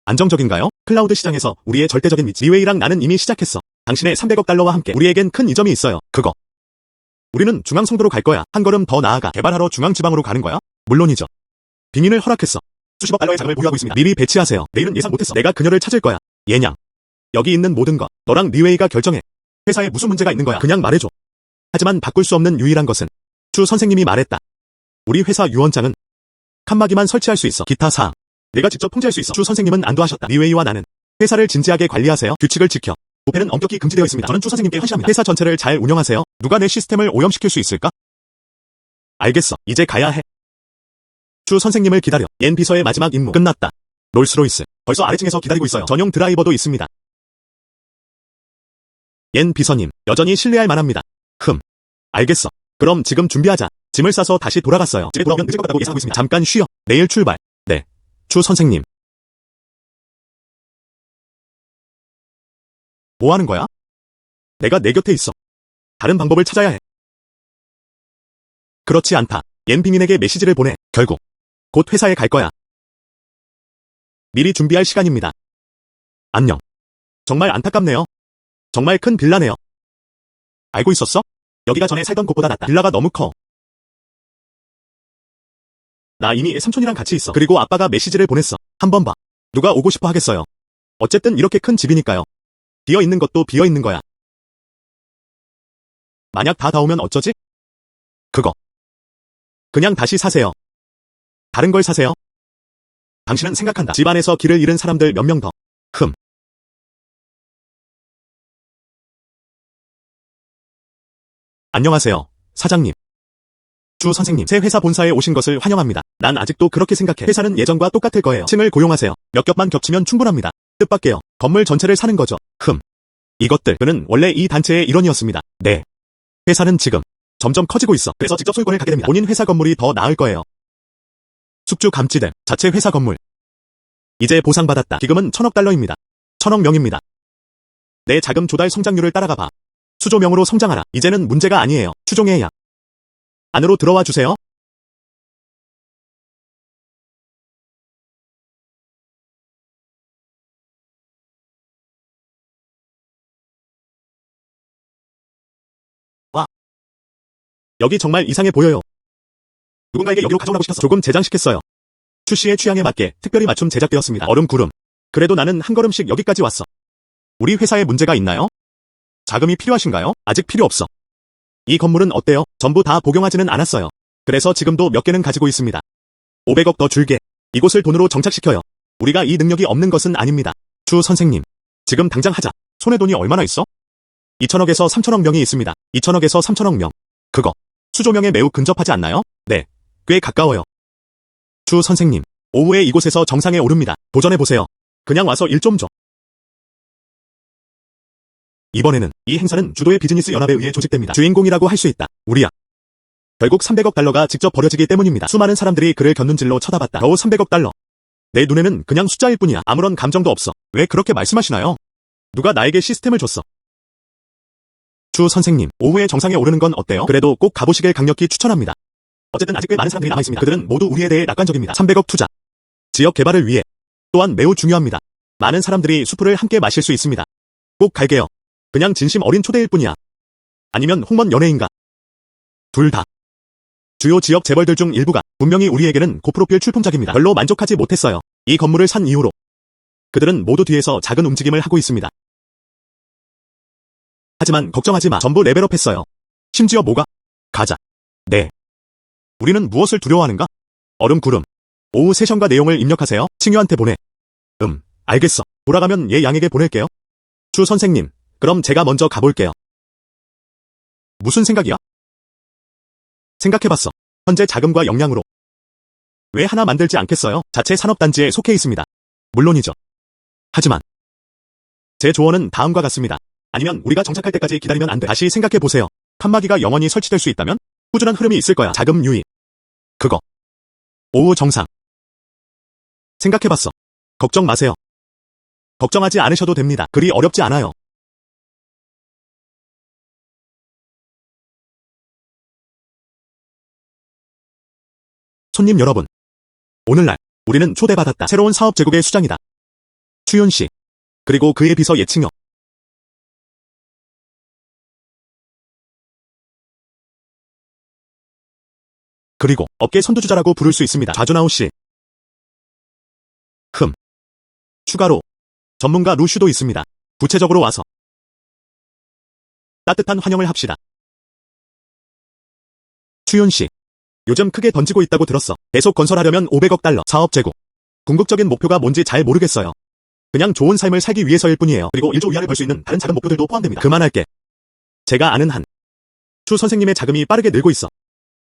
안정적인가요? 클라우드 시장에서 우리의 절대적인 위치. 리웨이랑 나는 이미 시작했어. 당신의 300억 달러와 함께 우리에겐 큰 이점이 있어요. 그거. 우리는 중앙성도로 갈 거야. 한 걸음 더 나아가 개발하러 중앙지방으로 가는 거야? 물론이죠. 빙인을 허락했어. 수십억 달러의 자금을 보유하고 있습니다. 미리 배치하세요. 내일은 예상 못했어. 내가 그녀를 찾을 거야. 예냥. 여기 있는 모든 것. 너랑 리웨이가 결정해. 회사에 무슨 문제가 있는 거야? 그냥 말해줘. 하지만 바꿀 수 없는 유일한 것은 주 선생님이 말했다. 우리 회사 유언장은 칸막이만 설치할 수 있어. 기타 사항. 내가 직접 통제할 수 있어. 주 선생님은 안도하셨다. 리웨이와 나는 회사를 진지하게 관리하세요. 규칙을 지켜. 부패는 엄격히 금지되어 있습니다. 저는 주 선생님께 헌신합니다. 회사 전체를 잘 운영하세요. 누가 내 시스템을 오염시킬 수 있을까? 알겠어. 이제 가야 해. 주 선생님을 기다려. 옌 비서의 마지막 임무 끝났다. 롤스로이스. 벌써 아래층에서 기다리고 있어요. 전용 드라이버도 있습니다. 옌 비서님, 여전히 신뢰할 만합니다. 알겠어. 그럼 지금 준비하자. 짐을 싸서 다시 돌아갔어요. 집에 돌아오면 늦을 것 같다고 예상하고 있습니다. 잠깐 쉬어. 내일 출발. 네. 주 선생님. 뭐 하는 거야? 내가 내 곁에 있어. 다른 방법을 찾아야 해. 그렇지 않다. 옌 빙인에게 메시지를 보내. 결국 곧 회사에 갈 거야. 미리 준비할 시간입니다. 안녕. 정말 안타깝네요. 정말 큰 빌라네요. 알고 있었어? 여기가 전에 살던 곳보다 낫다. 빌라가 너무 커. 나 이미 삼촌이랑 같이 있어. 그리고 아빠가 메시지를 보냈어. 한번 봐. 누가 오고 싶어 하겠어요. 어쨌든 이렇게 큰 집이니까요. 비어있는 것도 비어있는 거야. 만약 다 오면 어쩌지? 그거. 그냥 다시 사세요. 다른 걸 사세요. 당신은 생각한다. 집안에서 길을 잃은 사람들 몇 명 더. 안녕하세요, 사장님. 주 선생님, 새 회사 본사에 오신 것을 환영합니다. 난 아직도 그렇게 생각해. 회사는 예전과 똑같을 거예요. 층을 고용하세요. 몇 겹만 겹치면 충분합니다. 뜻밖에요. 건물 전체를 사는 거죠. 이것들. 그는 원래 이 단체의 일원이었습니다. 네. 회사는 지금 점점 커지고 있어. 그래서 직접 소유권을 갖게 됩니다. 본인 회사 건물이 더 나을 거예요. 숙주 감지됨. 자체 회사 건물. 이제 보상받았다. 기금은 1000억 달러입니다. 1000억 명입니다. 내 자금 조달 성장률을 따라가 봐. 수조명으로 성장하라. 이제는 문제가 아니에요. 추종의 약. 안으로 들어와 주세요. 와. 여기 정말 이상해 보여요. 누군가에게 여기로 가져오라고 시켰어. 조금 제장시켰어요. 추 씨의 취향에 맞게 특별히 맞춤 제작되었습니다. 얼음 구름. 그래도 나는 한 걸음씩 여기까지 왔어. 우리 회사에 문제가 있나요? 자금이 필요하신가요? 아직 필요 없어. 이 건물은 어때요? 전부 다 복용하지는 않았어요. 그래서 지금도 몇 개는 가지고 있습니다. 500억 더 줄게. 이곳을 돈으로 정착시켜요. 우리가 이 능력이 없는 것은 아닙니다. 추 선생님, 지금 당장 하자. 손에 돈이 얼마나 있어? 2천억에서 3천억 명이 있습니다. 2천억에서 3천억 명. 그거 수조명에 매우 근접하지 않나요? 네, 꽤 가까워요. 추 선생님, 오후에 이곳에서 정상에 오릅니다. 도전해보세요. 그냥 와서 일 좀 줘. 이번에는 이 행사는 주도의 비즈니스 연합에 의해 조직됩니다. 주인공이라고 할 수 있다. 우리야. 결국 300억 달러가 직접 버려지기 때문입니다. 수많은 사람들이 그를 곁눈질로 쳐다봤다. 겨우 300억 달러. 내 눈에는 그냥 숫자일 뿐이야. 아무런 감정도 없어. 왜 그렇게 말씀하시나요? 누가 나에게 시스템을 줬어? 추 선생님, 오후에 정상에 오르는 건 어때요? 그래도 꼭 가보시길 강력히 추천합니다. 어쨌든 아직 꽤 많은 사람들이 남아있습니다. 그들은 모두 우리에 대해 낙관적입니다. 300억 투자. 지역 개발을 위해. 또한 매우 중요합니다. 많은 사람들이 수프를 함께 마실 수 있습니다. 꼭 갈게요. 그냥 진심 어린 초대일 뿐이야. 아니면 홍먼 연예인가? 둘 다. 주요 지역 재벌들 중 일부가 분명히 우리에게는 고프로필 출품작입니다. 별로 만족하지 못했어요. 이 건물을 산 이후로. 그들은 모두 뒤에서 작은 움직임을 하고 있습니다. 하지만 걱정하지 마. 전부 레벨업했어요. 심지어 뭐가? 가자. 네. 우리는 무엇을 두려워하는가? 얼음 구름. 오후 세션과 내용을 입력하세요. 칭유한테 보내. 알겠어. 돌아가면 얘 양에게 보낼게요. 추 선생님, 그럼 제가 먼저 가볼게요. 무슨 생각이야? 생각해봤어. 현재 자금과 역량으로. 왜 하나 만들지 않겠어요? 자체 산업단지에 속해 있습니다. 물론이죠. 하지만 제 조언은 다음과 같습니다. 아니면 우리가 정착할 때까지 기다리면 안 돼. 다시 생각해보세요. 칸막이가 영원히 설치될 수 있다면? 꾸준한 흐름이 있을 거야. 자금 유입. 그거. 오후 정상. 생각해봤어. 걱정 마세요. 걱정하지 않으셔도 됩니다. 그리 어렵지 않아요. 손님 여러분. 오늘날 우리는 초대받았다. 새로운 사업 제국의 수장이다. 추윤 씨. 그리고 그의 비서 예칭여. 그리고 업계 선두주자라고 부를 수 있습니다. 좌준아우 씨. 추가로 전문가 루슈도 있습니다. 구체적으로 와서 따뜻한 환영을 합시다. 추윤 씨. 요즘 크게 던지고 있다고 들었어. 계속 건설하려면 500억 달러. 사업 제국. 궁극적인 목표가 뭔지 잘 모르겠어요. 그냥 좋은 삶을 살기 위해서일 뿐이에요. 그리고 1조 위안을 벌 수 있는 다른 작은 목표들도 포함됩니다. 그만할게. 제가 아는 한. 추 선생님의 자금이 빠르게 늘고 있어.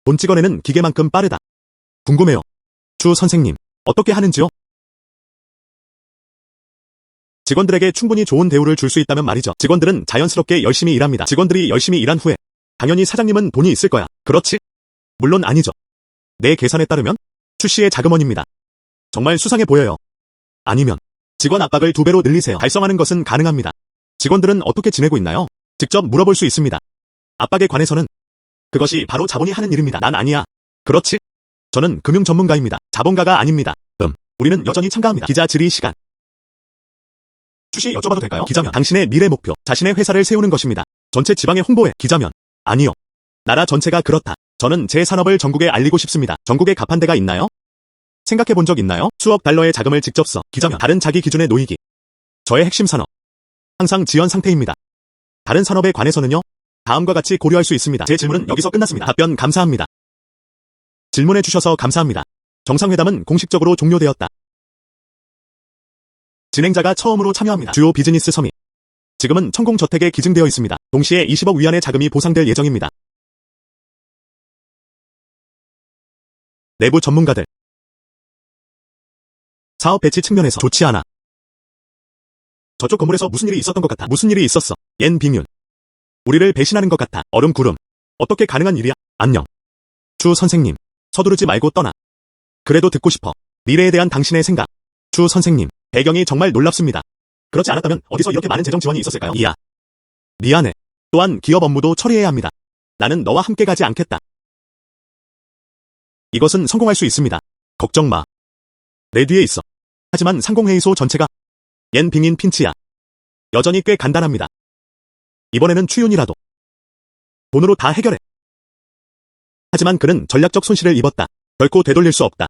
돈 찍어내는 기계만큼 빠르다. 궁금해요. 추 선생님, 어떻게 하는지요? 직원들에게 충분히 좋은 대우를 줄 수 있다면 말이죠. 직원들은 자연스럽게 열심히 일합니다. 직원들이 열심히 일한 후에 당연히 사장님은 돈이 있을 거야. 그렇지? 물론 아니죠. 내 계산에 따르면 추 씨의 자금원입니다. 정말 수상해 보여요. 아니면 직원 압박을 2배로 늘리세요. 달성하는 것은 가능합니다. 직원들은 어떻게 지내고 있나요? 직접 물어볼 수 있습니다. 압박에 관해서는 그것이 바로 자본이 하는 일입니다. 난 아니야. 그렇지? 저는 금융 전문가입니다. 자본가가 아닙니다. 우리는 여전히 참가합니다. 기자 질의 시간. 추 씨 여쭤봐도 될까요? 기자면 당신의 미래 목표, 자신의 회사를 세우는 것입니다. 전체 지방에 홍보해. 기자면 아니요. 나라 전체가 그렇다. 저는 제 산업을 전국에 알리고 싶습니다. 전국에 갑한 데가 있나요? 생각해 본 적 있나요? 수억 달러의 자금을 직접 써. 기자면 다른 자기 기준에 놓이기. 저의 핵심 산업. 항상 지연 상태입니다. 다른 산업에 관해서는요? 다음과 같이 고려할 수 있습니다. 제 질문은 여기서 끝났습니다. 답변 감사합니다. 질문해 주셔서 감사합니다. 정상회담은 공식적으로 종료되었다. 진행자가 처음으로 참여합니다. 주요 비즈니스 서밋. 지금은 천공저택에 기증되어 있습니다. 동시에 20억 위안의 자금이 보상될 예정입니다. 내부 전문가들. 사업 배치 측면에서 좋지 않아. 저쪽 건물에서 무슨 일이 있었던 것 같아. 무슨 일이 있었어. 옌 빙윤. 우리를 배신하는 것 같아. 얼음 구름. 어떻게 가능한 일이야? 안녕. 추 선생님. 서두르지 말고 떠나. 그래도 듣고 싶어. 미래에 대한 당신의 생각. 추 선생님. 배경이 정말 놀랍습니다. 그렇지 않았다면 어디서 이렇게 많은 재정 지원이 있었을까요? 이야. 미안해. 또한 기업 업무도 처리해야 합니다. 나는 너와 함께 가지 않겠다. 이것은 성공할 수 있습니다. 걱정 마. 내 뒤에 있어. 하지만 상공회의소 전체가 옌 빙인 핀치야. 여전히 꽤 간단합니다. 이번에는 추윤이라도 돈으로 다 해결해. 하지만 그는 전략적 손실을 입었다. 결코 되돌릴 수 없다.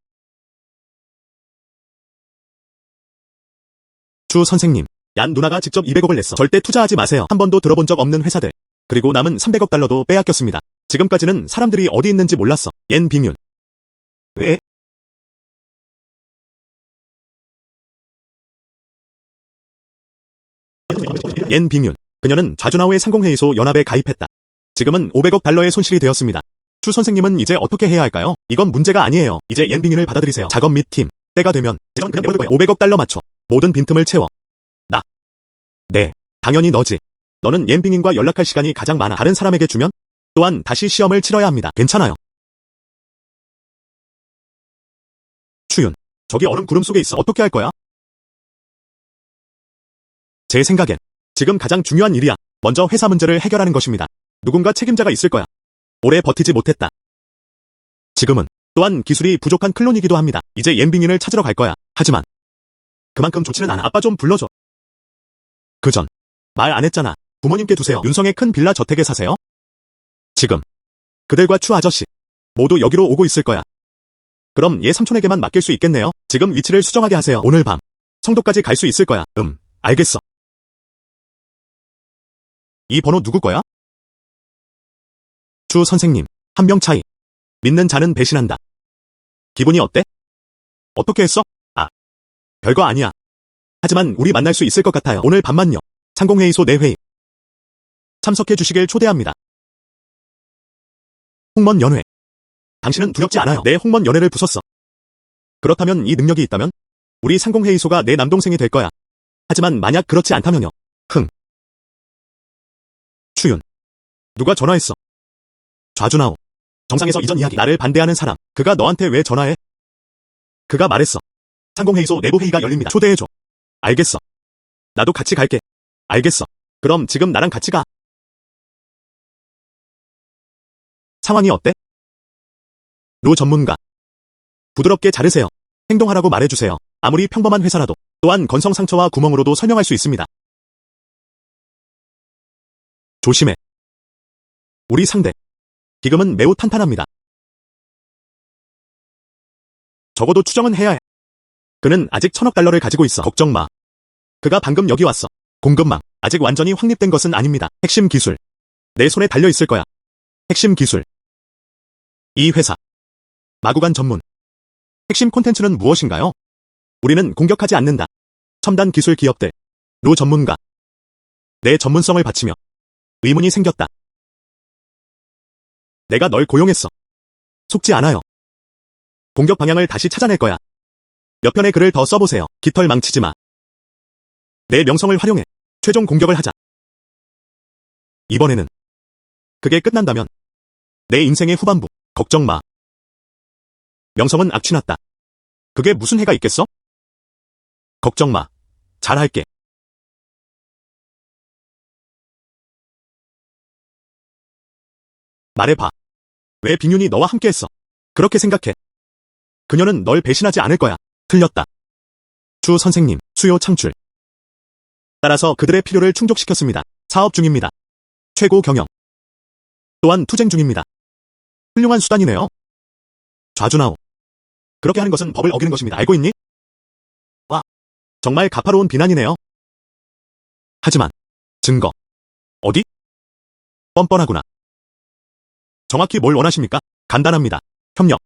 추 선생님, 얀 누나가 직접 200억을 냈어. 절대 투자하지 마세요. 한 번도 들어본 적 없는 회사들. 그리고 남은 300억 달러도 빼앗겼습니다. 지금까지는 사람들이 어디 있는지 몰랐어. 옌 빙윤. 왜? 옌 빙윤. 그녀는 좌주나우의 상공회의소 연합에 가입했다. 지금은 500억 달러의 손실이 되었습니다. 추 선생님은 이제 어떻게 해야 할까요? 이건 문제가 아니에요. 이제 옌 빙윤을 받아들이세요. 작업 및 팀. 때가 되면 500억 달러 맞춰. 모든 빈틈을 채워. 나. 네. 당연히 너지. 너는 옌 빙윤과 연락할 시간이 가장 많아. 다른 사람에게 주면? 또한 다시 시험을 치러야 합니다. 괜찮아요. 추윤. 저기 얼음 구름 속에 있어. 어떻게 할 거야? 제 생각엔 지금 가장 중요한 일이야. 먼저 회사 문제를 해결하는 것입니다. 누군가 책임자가 있을 거야. 오래 버티지 못했다. 지금은 또한 기술이 부족한 클론이기도 합니다. 이제 옌빙인을 찾으러 갈 거야. 하지만 그만큼 좋지는 않아. 아빠 좀 불러줘. 그 전 말 안 했잖아. 부모님께 두세요. 윤성의 큰 빌라 저택에 사세요. 지금 그들과 추 아저씨 모두 여기로 오고 있을 거야. 그럼 얘 삼촌에게만 맡길 수 있겠네요. 지금 위치를 수정하게 하세요. 오늘 밤 성도까지 갈 수 있을 거야. 알겠어. 이 번호 누구 거야? 추 선생님, 한 명 차이. 믿는 자는 배신한다. 기분이 어때? 어떻게 했어? 별거 아니야. 하지만 우리 만날 수 있을 것 같아요. 오늘 밤만요. 상공회의소 내회의. 참석해 주시길 초대합니다. 홍먼 연회. 당신은 두렵지 않아요. 내 홍먼 연회를 부쉈어. 그렇다면 이 능력이 있다면? 우리 상공회의소가 내 남동생이 될 거야. 하지만 만약 그렇지 않다면요. 추윤. 누가 전화했어? 좌주나우. 정상에서 이전 이야기. 나를 반대하는 사람. 그가 너한테 왜 전화해? 그가 말했어. 상공회의소 내부 회의가 열립니다. 초대해줘. 알겠어. 나도 같이 갈게. 알겠어. 그럼 지금 나랑 같이 가. 상황이 어때? 노 전문가. 부드럽게 자르세요. 행동하라고 말해주세요. 아무리 평범한 회사라도 또한 건성 상처와 구멍으로도 설명할 수 있습니다. 조심해. 우리 상대. 기금은 매우 탄탄합니다. 적어도 추정은 해야 해. 그는 아직 1000억 달러를 가지고 있어. 걱정 마. 그가 방금 여기 왔어. 공급망. 아직 완전히 확립된 것은 아닙니다. 핵심 기술. 내 손에 달려 있을 거야. 핵심 기술. 이 회사. 마구간 전문. 핵심 콘텐츠는 무엇인가요? 우리는 공격하지 않는다. 첨단 기술 기업들. 노 전문가. 내 전문성을 바치며 의문이 생겼다. 내가 널 고용했어. 속지 않아요. 공격 방향을 다시 찾아낼 거야. 몇 편의 글을 더 써보세요. 깃털 망치지 마. 내 명성을 활용해 최종 공격을 하자. 이번에는 그게 끝난다면 내 인생의 후반부. 걱정 마. 명성은 악취났다. 그게 무슨 해가 있겠어? 걱정 마. 잘할게. 말해봐. 왜 빙윤이 너와 함께했어? 그렇게 생각해. 그녀는 널 배신하지 않을 거야. 틀렸다. 추 선생님, 수요 창출. 따라서 그들의 필요를 충족시켰습니다. 사업 중입니다. 최고 경영. 또한 투쟁 중입니다. 훌륭한 수단이네요. 좌주나우. 그렇게 하는 것은 법을 어기는 것입니다. 알고 있니? 와, 정말 가파로운 비난이네요. 하지만 증거. 어디? 뻔뻔하구나. 정확히 뭘 원하십니까? 간단합니다. 협력.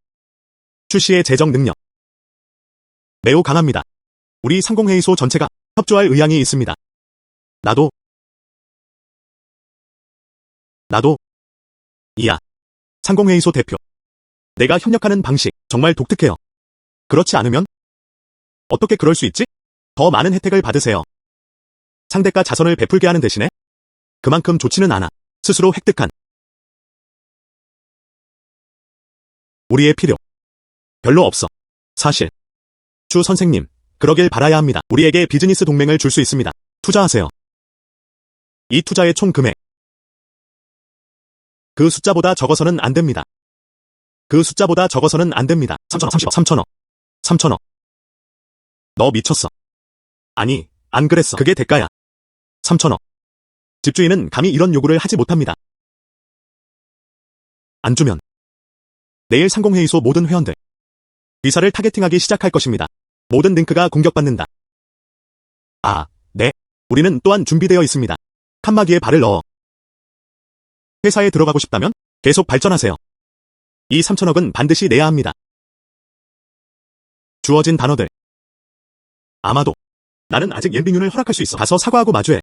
추 씨의 재정 능력. 매우 강합니다. 우리 상공회의소 전체가 협조할 의향이 있습니다. 나도. 이야. 상공회의소 대표. 내가 협력하는 방식 정말 독특해요. 그렇지 않으면? 어떻게 그럴 수 있지? 더 많은 혜택을 받으세요. 상대가 자선을 베풀게 하는 대신에 그만큼 좋지는 않아. 스스로 획득한. 우리의 필요. 별로 없어. 사실. 추 선생님, 그러길 바라야 합니다. 우리에게 비즈니스 동맹을 줄 수 있습니다. 투자하세요. 이 투자의 총 금액. 그 숫자보다 적어서는 안 됩니다. 그 숫자보다 적어서는 안 됩니다. 3천억. 3천억. 너 미쳤어. 아니, 안 그랬어. 그게 대가야. 3천억. 집주인은 감히 이런 요구를 하지 못합니다. 안 주면 내일 상공회의소 모든 회원들 위사를 타겟팅하기 시작할 것입니다. 모든 링크가 공격받는다. 네. 우리는 또한 준비되어 있습니다. 칸막이에 발을 넣어. 회사에 들어가고 싶다면 계속 발전하세요. 이 3천억은 반드시 내야 합니다. 주어진 단어들. 아마도. 나는 아직 옌빙윤을 허락할 수 있어. 가서 사과하고 마주해.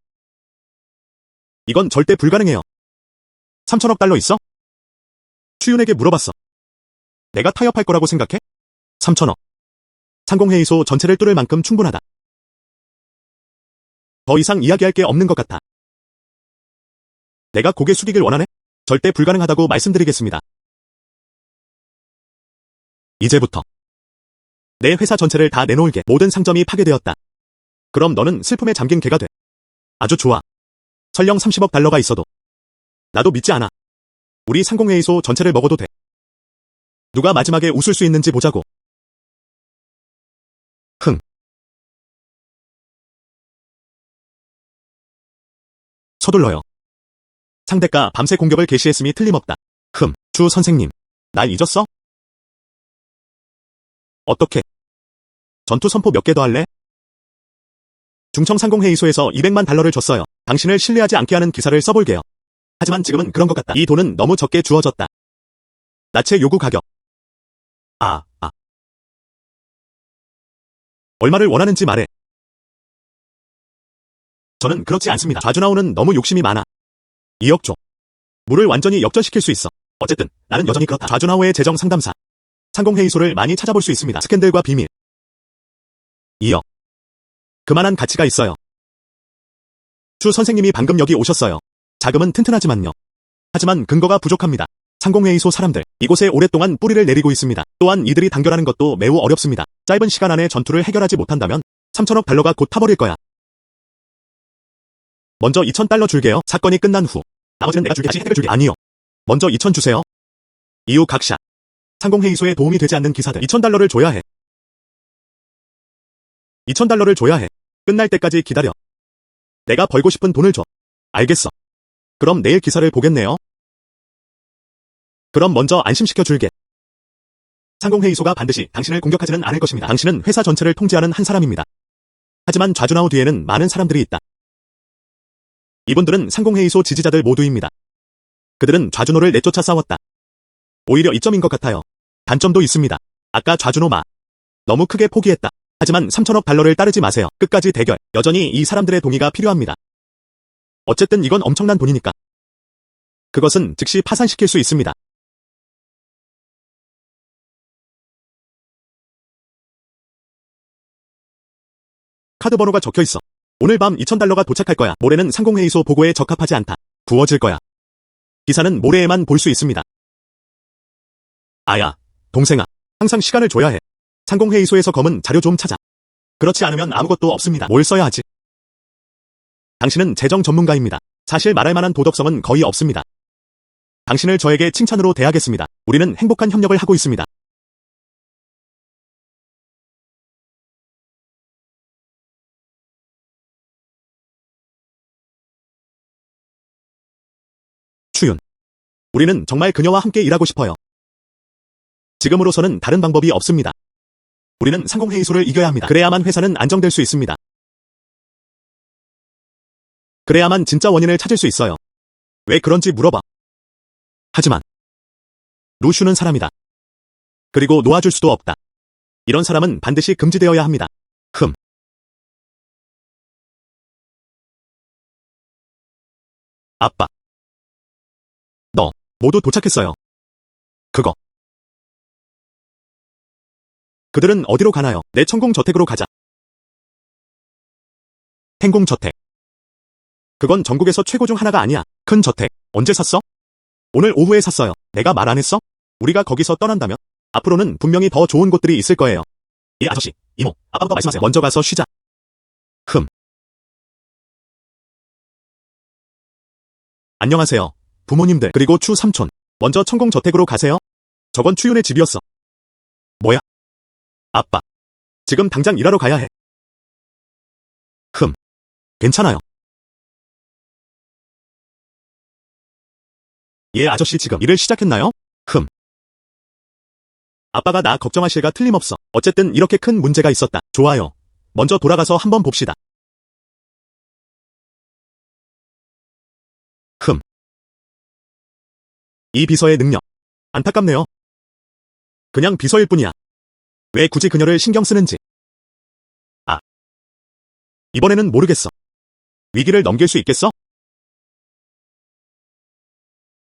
이건 절대 불가능해요. 3천억 달러 있어? 추윤에게 물어봤어. 내가 타협할 거라고 생각해? 3천억. 상공회의소 전체를 뚫을 만큼 충분하다. 더 이상 이야기할 게 없는 것 같아. 내가 고개 숙이길 원하네? 절대 불가능하다고 말씀드리겠습니다. 이제부터 내 회사 전체를 다 내놓을게. 모든 상점이 파괴되었다. 그럼 너는 슬픔에 잠긴 개가 돼. 아주 좋아. 설령 30억 달러가 있어도 나도 믿지 않아. 우리 상공회의소 전체를 먹어도 돼. 누가 마지막에 웃을 수 있는지 보자고. 흥. 서둘러요. 상대가 밤새 공격을 개시했음이 틀림없다. 주 선생님. 날 잊었어? 어떻게? 전투 선포 몇 개 더 할래? 중청상공회의소에서 200만 달러를 줬어요. 당신을 신뢰하지 않게 하는 기사를 써볼게요. 하지만 지금은 그런 것 같다. 이 돈은 너무 적게 주어졌다. 나체 요구 가격. 얼마를 원하는지 말해. 저는 그렇지 않습니다. 좌주나오는 너무 욕심이 많아. 2억 줘. 물을 완전히 역전시킬 수 있어. 어쨌든 나는 여전히 그렇다. 좌주나오의 재정 상담사. 상공회의소를 많이 찾아볼 수 있습니다. 스캔들과 비밀. 2억. 그만한 가치가 있어요. 주 선생님이 방금 여기 오셨어요. 자금은 튼튼하지만요. 하지만 근거가 부족합니다. 상공회의소 사람들, 이곳에 오랫동안 뿌리를 내리고 있습니다. 또한 이들이 단결하는 것도 매우 어렵습니다. 짧은 시간 안에 전투를 해결하지 못한다면 3천억 달러가 곧 타버릴 거야. 먼저 2,000달러 줄게요. 사건이 끝난 후. 나머지는 내가 줄게. 다시 혜택을 줄게. 아니요. 먼저 2,000 주세요. 이후 각샷. 상공회의소에 도움이 되지 않는 기사들 2,000달러를 줘야 해. 2,000달러를 줘야 해. 끝날 때까지 기다려. 내가 벌고 싶은 돈을 줘. 알겠어. 그럼 내일 기사를 보겠네요. 그럼 먼저 안심시켜 줄게. 상공회의소가 반드시 당신을 공격하지는 않을 것입니다. 당신은 회사 전체를 통제하는 한 사람입니다. 하지만 좌주나우 뒤에는 많은 사람들이 있다. 이분들은 상공회의소 지지자들 모두입니다. 그들은 좌주노를 내쫓아 싸웠다. 오히려 이점인 것 같아요. 단점도 있습니다. 아까 좌주노 너무 크게 포기했다. 하지만 3천억 달러를 따르지 마세요. 끝까지 대결. 여전히 이 사람들의 동의가 필요합니다. 어쨌든 이건 엄청난 돈이니까. 그것은 즉시 파산시킬 수 있습니다. 카드 번호가 적혀 있어. 오늘 밤 2,000달러가 도착할 거야. 모레는 상공회의소 보고에 적합하지 않다. 부어질 거야. 기사는 모레에만 볼 수 있습니다. 아야, 동생아. 항상 시간을 줘야 해. 상공회의소에서 검은 자료 좀 찾아. 그렇지 않으면 아무것도 없습니다. 뭘 써야 하지? 당신은 재정 전문가입니다. 사실 말할 만한 도덕성은 거의 없습니다. 당신을 저에게 칭찬으로 대하겠습니다. 우리는 행복한 협력을 하고 있습니다. 추윤. 우리는 정말 그녀와 함께 일하고 싶어요. 지금으로서는 다른 방법이 없습니다. 우리는 상공회의소를 이겨야 합니다. 그래야만 회사는 안정될 수 있습니다. 그래야만 진짜 원인을 찾을 수 있어요. 왜 그런지 물어봐. 하지만 루슈는 사람이다. 그리고 놓아줄 수도 없다. 이런 사람은 반드시 금지되어야 합니다. 아빠. 너 모두 도착했어요. 그들은 어디로 가나요? 내 천공저택으로 가자. 행공저택. 그건 전국에서 최고 중 하나가 아니야. 큰 저택. 언제 샀어? 오늘 오후에 샀어요. 내가 말 안 했어? 우리가 거기서 떠난다면 앞으로는 분명히 더 좋은 곳들이 있을 거예요. 이 아저씨, 이모, 아빠가 말씀하세요. 먼저 가서 쉬자. 안녕하세요. 부모님들 그리고 추 삼촌. 먼저 천공저택으로 가세요. 저건 추윤의 집이었어. 뭐야? 아빠. 지금 당장 일하러 가야 해. 괜찮아요. 예, 아저씨 지금 일을 시작했나요? 아빠가 나 걱정하실가 틀림없어. 어쨌든 이렇게 큰 문제가 있었다. 좋아요. 먼저 돌아가서 한번 봅시다. 이 비서의 능력. 안타깝네요. 그냥 비서일 뿐이야. 왜 굳이 그녀를 신경 쓰는지. 아. 이번에는 모르겠어. 위기를 넘길 수 있겠어?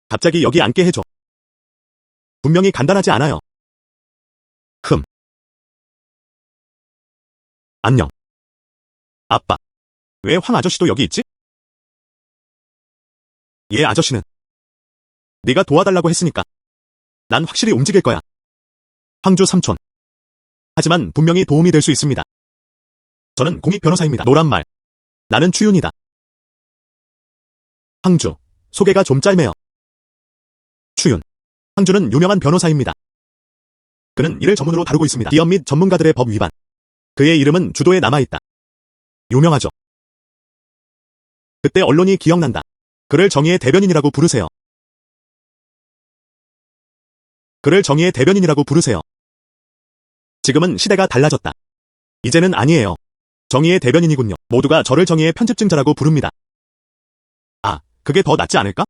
갑자기 여기 앉게 해줘. 분명히 간단하지 않아요. 안녕. 아빠. 왜 황 아저씨도 여기 있지? 얘 아저씨는 네가 도와달라고 했으니까 난 확실히 움직일 거야. 황주 삼촌. 하지만 분명히 도움이 될 수 있습니다. 저는 공익 변호사입니다. 노란 말. 나는 추윤이다. 황주. 소개가 좀 짧네요. 추윤. 황주는 유명한 변호사입니다. 그는 이를 전문으로 다루고 있습니다. 기업 및 전문가들의 법 위반. 그의 이름은 주도에 남아있다. 유명하죠. 그때 언론이 기억난다. 그를 정의의 대변인이라고 부르세요. 그를 정의의 대변인이라고 부르세요. 지금은 시대가 달라졌다. 이제는 아니에요. 정의의 대변인이군요. 모두가 저를 정의의 편집증자라고 부릅니다. 아, 그게 더 낫지 않을까?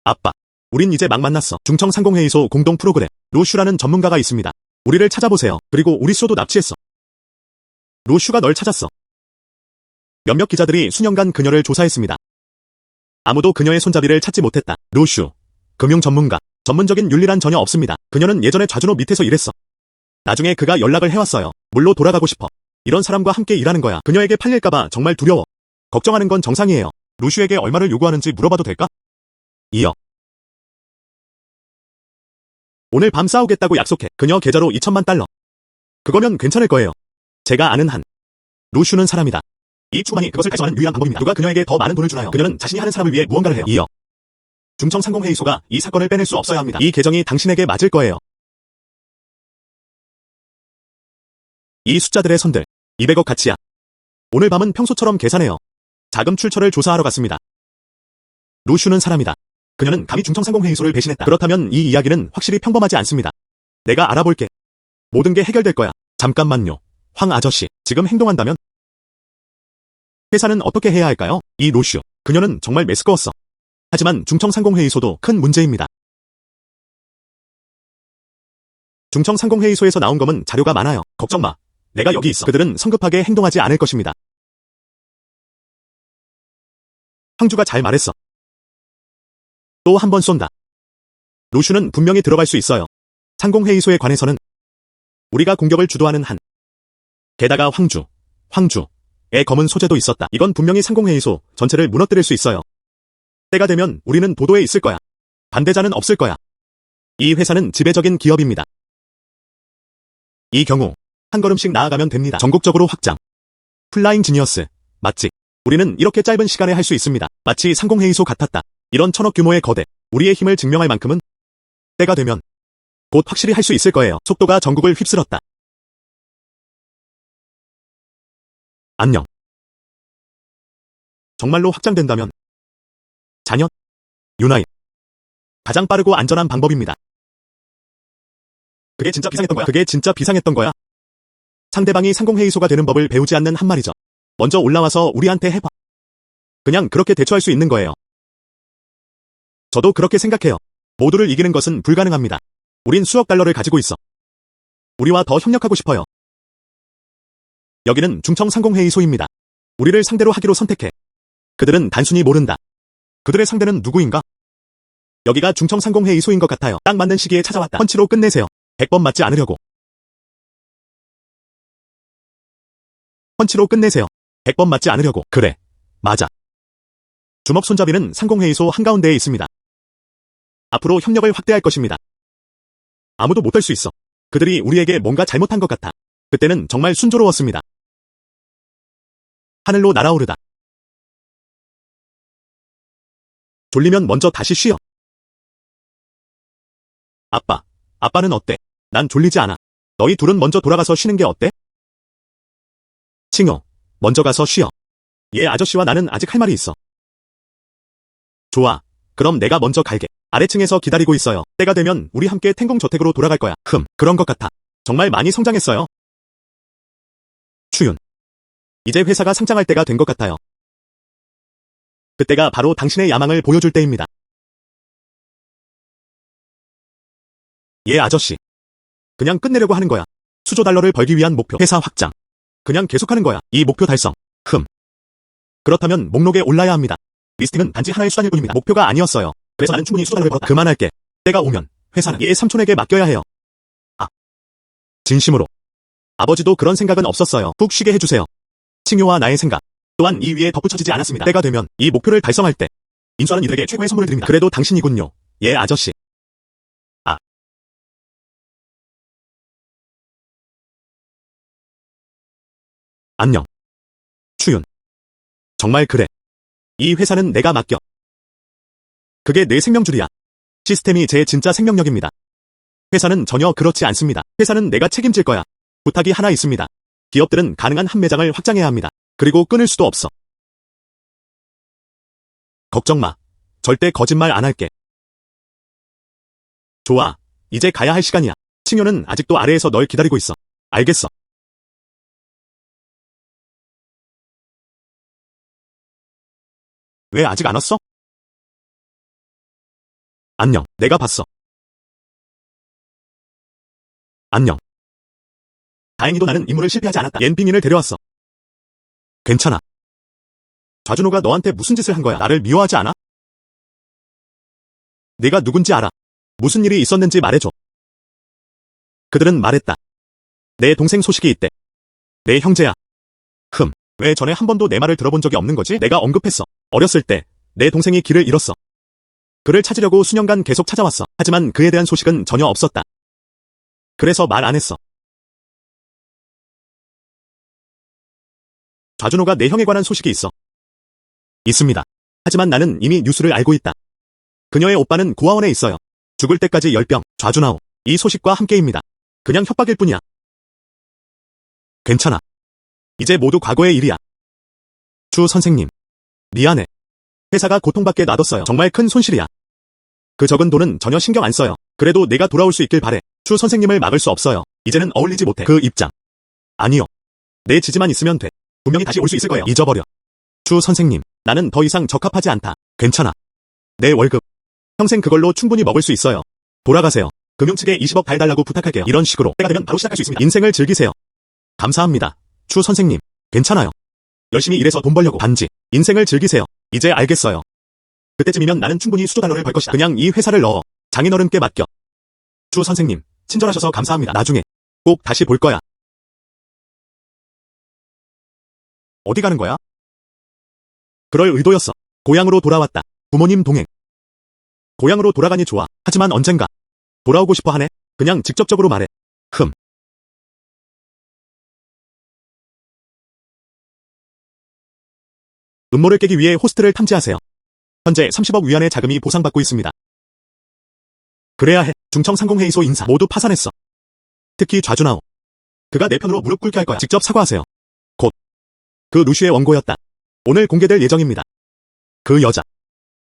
아빠, 우린 이제 막 만났어. 중청상공회의소 공동 프로그램 로슈라는 전문가가 있습니다. 우리를 찾아보세요. 그리고 우리 쇼도 납치했어. 로슈가 널 찾았어. 몇몇 기자들이 수년간 그녀를 조사했습니다. 아무도 그녀의 손잡이를 찾지 못했다. 로슈. 금융 전문가. 전문적인 윤리란 전혀 없습니다. 그녀는 예전에 좌준호 밑에서 일했어. 나중에 그가 연락을 해왔어요. 물로 돌아가고 싶어. 이런 사람과 함께 일하는 거야. 그녀에게 팔릴까봐 정말 두려워. 걱정하는 건 정상이에요. 로슈에게 얼마를 요구하는지 물어봐도 될까? 이어. 오늘 밤 싸우겠다고 약속해. 그녀 계좌로 2천만 달러. 그거면 괜찮을 거예요. 제가 아는 한. 로슈는 사람이다. 이 추방이 그것을 달성하는 유일한 방법입니다. 누가 그녀에게 더 많은 돈을 주나요? 그녀는 자신이 하는 사람을 위해 무언가를 해요. 이어. 중청상공회의소가 이 사건을 빼낼 수 없어야 합니다. 이 계정이 당신에게 맞을 거예요. 이 숫자들의 선들. 200억 가치야. 오늘 밤은 평소처럼 계산해요. 자금 출처를 조사하러 갔습니다. 로슈는 사람이다. 그녀는 감히 중청상공회의소를 배신했다. 그렇다면 이 이야기는 확실히 평범하지 않습니다. 내가 알아볼게. 모든 게 해결될 거야. 잠깐만요. 황 아저씨, 지금 행동한다면? 회사는 어떻게 해야 할까요? 이 로슈. 그녀는 정말 매스꺼웠어. 하지만 중청상공회의소도 큰 문제입니다. 중청상공회의소에서 나온 검은 자료가 많아요. 걱정 마. 내가 여기 있어. 그들은 성급하게 행동하지 않을 것입니다. 황주가 잘 말했어. 또 한 번 쏜다. 로슈는 분명히 들어갈 수 있어요. 상공회의소에 관해서는 우리가 공격을 주도하는 한. 게다가 황주의 검은 소재도 있었다. 이건 분명히 상공회의소 전체를 무너뜨릴 수 있어요. 때가 되면 우리는 보도에 있을 거야. 반대자는 없을 거야. 이 회사는 지배적인 기업입니다. 이 경우 한 걸음씩 나아가면 됩니다. 전국적으로 확장. 플라잉 지니어스. 맞지? 우리는 이렇게 짧은 시간에 할 수 있습니다. 마치 상공회의소 같았다. 이런 1000억 규모의 거대. 우리의 힘을 증명할 만큼은 때가 되면 곧 확실히 할 수 있을 거예요. 속도가 전국을 휩쓸었다. 안녕. 정말로 확장된다면 자녀? 유나잇. 가장 빠르고 안전한 방법입니다. 그게 진짜 비상했던 거야. 그게 진짜 비상했던 거야. 상대방이 상공회의소가 되는 법을 배우지 않는 한 말이죠. 먼저 올라와서 우리한테 해봐. 그냥 그렇게 대처할 수 있는 거예요. 저도 그렇게 생각해요. 모두를 이기는 것은 불가능합니다. 우린 수억 달러를 가지고 있어. 우리와 더 협력하고 싶어요. 여기는 중청상공회의소입니다. 우리를 상대로 하기로 선택해. 그들은 단순히 모른다. 그들의 상대는 누구인가? 여기가 중청상공회의소인 것 같아요. 딱 맞는 시기에 찾아왔다. 펀치로 끝내세요. 100번 맞지 않으려고. 펀치로 끝내세요. 100번 맞지 않으려고. 그래. 맞아. 주먹 손잡이는 상공회의소 한가운데에 있습니다. 앞으로 협력을 확대할 것입니다. 아무도 못할 수 있어. 그들이 우리에게 뭔가 잘못한 것 같아. 그때는 정말 순조로웠습니다. 하늘로 날아오르다. 졸리면 먼저 다시 쉬어. 아빠는 어때? 난 졸리지 않아. 너희 둘은 먼저 돌아가서 쉬는 게 어때? 칭호, 먼저 가서 쉬어. 얘 아저씨와 나는 아직 할 말이 있어. 좋아. 그럼 내가 먼저 갈게. 아래층에서 기다리고 있어요. 때가 되면 우리 함께 텐공 저택으로 돌아갈 거야. 그런 것 같아. 정말 많이 성장했어요. 추윤. 이제 회사가 상장할 때가 된 것 같아요. 그때가 바로 당신의 야망을 보여줄 때입니다. 얘 아저씨. 그냥 끝내려고 하는 거야. 수조 달러를 벌기 위한 목표, 회사 확장. 그냥 계속하는 거야. 이 목표 달성. 그렇다면 목록에 올라야 합니다. 리스팅은 단지 하나의 수단일 뿐입니다. 목표가 아니었어요. 그래서 나는 충분히 수조 달러를 벌었다. 그만할게. 때가 오면 회사는 얘 삼촌에게 맡겨야 해요. 진심으로. 아버지도 그런 생각은 없었어요. 푹 쉬게 해주세요. 칭요와 나의 생각. 또한 이 위에 덧붙여지지 않았습니다. 때가 되면 이 목표를 달성할 때 인수하는 이들에게 최고의 선물을 드립니다. 그래도 당신이군요. 예 아저씨. 안녕. 추윤. 정말 그래. 이 회사는 내가 맡겨. 그게 내 생명줄이야. 시스템이 제 진짜 생명력입니다. 회사는 전혀 그렇지 않습니다. 회사는 내가 책임질 거야. 부탁이 하나 있습니다. 기업들은 가능한 한 매장을 확장해야 합니다. 그리고 끊을 수도 없어. 걱정 마. 절대 거짓말 안 할게. 좋아. 이제 가야 할 시간이야. 칭요는 아직도 아래에서 널 기다리고 있어. 알겠어. 왜 아직 안 왔어? 안녕. 내가 봤어. 안녕. 다행히도 나는 임무를 실패하지 않았다. 옌빙인을 데려왔어. 괜찮아. 좌준호가 너한테 무슨 짓을 한 거야? 나를 미워하지 않아? 네가 누군지 알아. 무슨 일이 있었는지 말해줘. 그들은 말했다. 내 동생 소식이 있대. 내 형제야. 왜 전에 한 번도 내 말을 들어본 적이 없는 거지? 내가 언급했어. 어렸을 때 내 동생이 길을 잃었어. 그를 찾으려고 수년간 계속 찾아왔어. 하지만 그에 대한 소식은 전혀 없었다. 그래서 말 안 했어. 좌준호가 내 형에 관한 소식이 있어. 있습니다. 하지만 나는 이미 뉴스를 알고 있다. 그녀의 오빠는 고아원에 있어요. 죽을 때까지 열병, 좌준하오. 이 소식과 함께입니다. 그냥 협박일 뿐이야. 괜찮아. 이제 모두 과거의 일이야. 주 선생님. 미안해. 회사가 고통받게 놔뒀어요. 정말 큰 손실이야. 그 적은 돈은 전혀 신경 안 써요. 그래도 내가 돌아올 수 있길 바래. 주 선생님을 막을 수 없어요. 이제는 어울리지 못해. 그 입장. 아니요. 내 지지만 있으면 돼. 분명히 다시 올 수 있을 거예요. 잊어버려. 주 선생님. 나는 더 이상 적합하지 않다. 괜찮아. 내 월급. 평생 그걸로 충분히 먹을 수 있어요. 돌아가세요. 금융 측에 20억 달달라고 부탁할게요. 이런 식으로 때가 되면 바로 시작할 수 있습니다. 인생을 즐기세요. 감사합니다. 주 선생님. 괜찮아요. 열심히 일해서 돈 벌려고. 단지 인생을 즐기세요. 이제 알겠어요. 그때쯤이면 나는 충분히 수조 달러를 벌 것이다. 그냥 이 회사를 넣어. 장인어른께 맡겨. 주 선생님. 친절하셔서 감사합니다. 나중에 꼭 다시 볼 거야. 어디 가는 거야? 그럴 의도였어. 고향으로 돌아왔다. 부모님 동행. 고향으로 돌아가니 좋아. 하지만 언젠가 돌아오고 싶어 하네. 그냥 직접적으로 말해. 음모를 깨기 위해 호스트를 탐지하세요. 현재 30억 위안의 자금이 보상받고 있습니다. 그래야 해. 중청상공회의소 인사 모두 파산했어. 특히 좌준하오. 그가 내 편으로 무릎 꿇게 할 거야. 직접 사과하세요. 곧. 그 루슈의 원고였다. 오늘 공개될 예정입니다. 그 여자.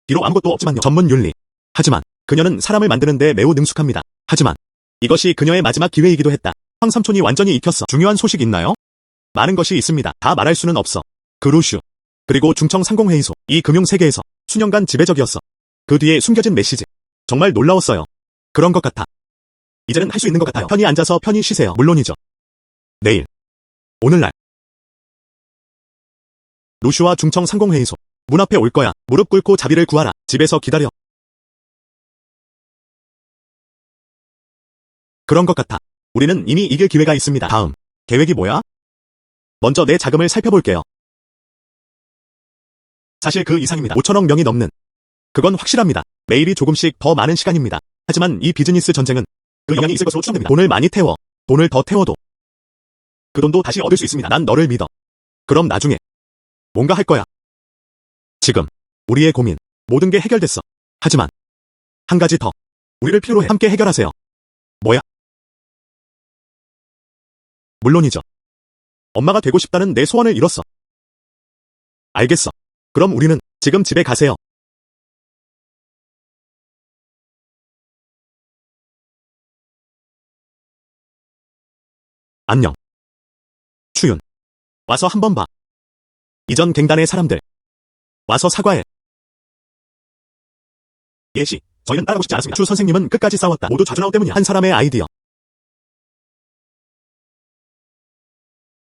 비록 아무것도 없지만요. 전문 윤리. 하지만 그녀는 사람을 만드는데 매우 능숙합니다. 하지만 이것이 그녀의 마지막 기회이기도 했다. 황 삼촌이 완전히 익혔어. 중요한 소식 있나요? 많은 것이 있습니다. 다 말할 수는 없어. 그 루슈. 그리고 중청상공회의소. 이 금융세계에서 수년간 지배적이었어. 그 뒤에 숨겨진 메시지. 정말 놀라웠어요. 그런 것 같아. 이제는 할 수 있는 것 같아요. 편히 앉아서 편히 쉬세요. 물론이죠. 내일. 오늘날. 루슈와 중청상공회의소. 문 앞에 올 거야. 무릎 꿇고 자비를 구하라. 집에서 기다려. 그런 것 같아. 우리는 이미 이길 기회가 있습니다. 다음. 계획이 뭐야? 먼저 내 자금을 살펴볼게요. 사실 그 이상입니다. 5천억 명이 넘는. 그건 확실합니다. 매일이 조금씩 더 많은 시간입니다. 하지만 이 비즈니스 전쟁은 그 영향이 있을 것으로 추정됩니다. 돈을 많이 태워. 돈을 더 태워도 그 돈도 다시 얻을 수 있습니다. 난 너를 믿어. 그럼 나중에 뭔가 할 거야. 지금 우리의 고민 모든 게 해결됐어. 하지만 한 가지 더. 우리를 필요로 해. 함께 해결하세요. 뭐야? 물론이죠. 엄마가 되고 싶다는 내 소원을 이뤘어. 알겠어. 그럼 우리는 지금 집에 가세요. 안녕. 추윤. 와서 한번 봐. 이전 갱단의 사람들. 와서 사과해. 예시. 저희는 따라하고 싶지 않았습니다. 추 선생님은 끝까지 싸웠다. 모두 좌준하오 때문이야. 한 사람의 아이디어.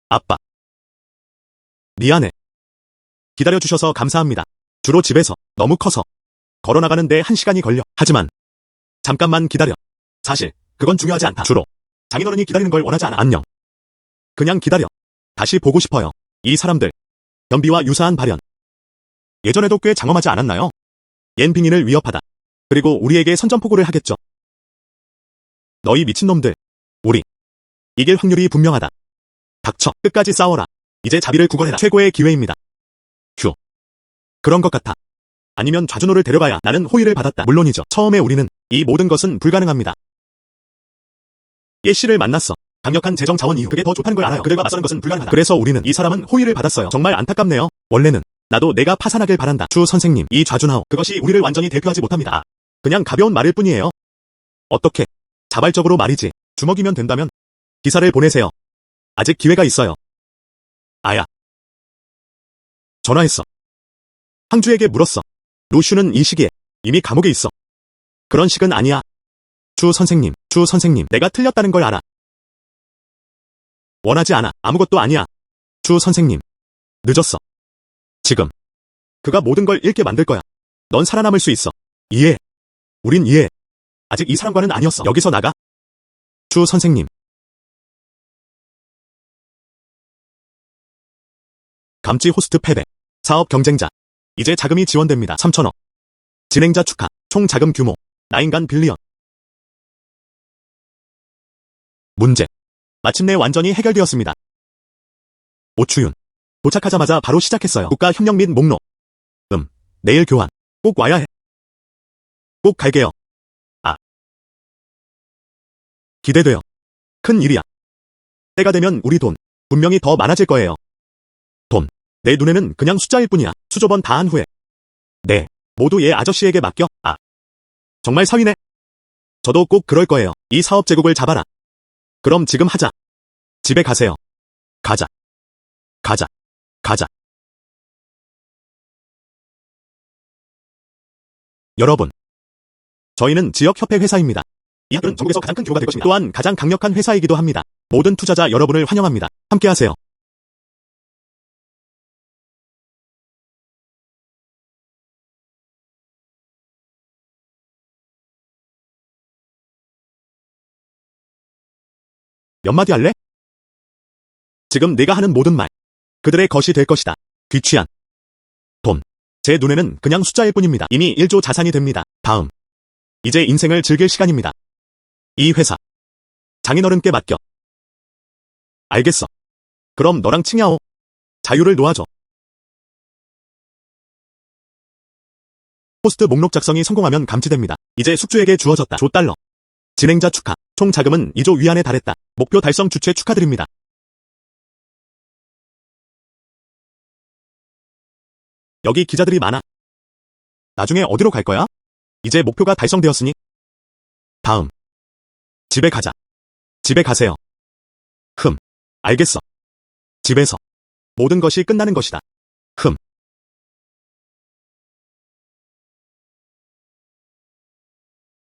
아빠. 미안해. 기다려주셔서 감사합니다. 주로 집에서 너무 커서 걸어나가는데 1시간이 걸려. 하지만 잠깐만 기다려. 사실 그건 중요하지 않다. 주로 장인어른이 기다리는 걸 원하지 않아. 안녕. 그냥 기다려. 다시 보고 싶어요. 이 사람들. 연비와 유사한 발언. 예전에도 꽤 장엄하지 않았나요? 옌 빙인을 위협하다. 그리고 우리에게 선전포고를 하겠죠. 너희 미친놈들. 우리 이길 확률이 분명하다. 닥쳐. 끝까지 싸워라. 이제 자비를 구걸해라. 최고의 기회입니다. 휴. 그런 것 같아. 아니면 좌준호를 데려가야 나는 호의를 받았다. 물론이죠. 처음에 우리는 이 모든 것은 불가능합니다. 예 씨를 만났어. 강력한 재정 자원 이후 그게 더 좋다는 걸 알아요. 그들과 맞서는 것은 불가능하다. 그래서 우리는 이 사람은 호의를 받았어요. 정말 안타깝네요. 원래는 나도 내가 파산하길 바란다. 추 선생님, 이 좌준하오. 그것이 우리를 완전히 대표하지 못합니다. 그냥 가벼운 말일 뿐이에요. 어떻게? 자발적으로 말이지. 주먹이면 된다면 기사를 보내세요. 아직 기회가 있어요. 아야. 전화했어. 황주에게 물었어. 루슈는 이 시기에 이미 감옥에 있어. 그런 식은 아니야. 추 선생님, 내가 틀렸다는 걸 알아. 원하지 않아. 아무것도 아니야. 추 선생님. 늦었어. 지금. 그가 모든 걸 잃게 만들 거야. 넌 살아남을 수 있어. 이해해. 우린 이해해. 아직 이 사람과는 아니었어. 여기서 나가. 추 선생님. 감지 호스트 패배. 사업 경쟁자. 이제 자금이 지원됩니다. 3천억. 진행자 축하. 총 자금 규모. 나인간 빌리언. 문제. 마침내 완전히 해결되었습니다. 오추윤. 도착하자마자 바로 시작했어요. 국가 협력 및 목록. 내일 교환. 꼭 와야 해. 꼭 갈게요. 아. 기대돼요. 큰 일이야. 때가 되면 우리 돈 분명히 더 많아질 거예요. 돈. 내 눈에는 그냥 숫자일 뿐이야. 수조번 다 한 후에. 네. 모두 얘 아저씨에게 맡겨. 아. 정말 사위네. 저도 꼭 그럴 거예요. 이 사업 제국을 잡아라. 그럼 지금 하자. 집에 가세요. 가자. 가자. 가자. 여러분. 저희는 지역협회 회사입니다. 이 학교는 전국에서 가장 큰 기호가 될 것입니다. 또한 가장 강력한 회사이기도 합니다. 모든 투자자 여러분을 환영합니다. 함께하세요. 몇 마디 할래? 지금 내가 하는 모든 말. 그들의 것이 될 것이다. 귀취한 돈. 제 눈에는 그냥 숫자일 뿐입니다. 이미 1조 자산이 됩니다. 다음. 이제 인생을 즐길 시간입니다. 이 회사. 장인어른께 맡겨. 알겠어. 그럼 너랑 칭야오. 자유를 놓아줘. 호스트 목록 작성이 성공하면 감지됩니다. 이제 숙주에게 주어졌다. 조 달러. 진행자 축하. 총 자금은 2조 위안에 달했다. 목표 달성 주최 축하드립니다. 여기 기자들이 많아. 나중에 어디로 갈 거야? 이제 목표가 달성되었으니. 다음. 집에 가자. 집에 가세요. 알겠어. 집에서 모든 것이 끝나는 것이다.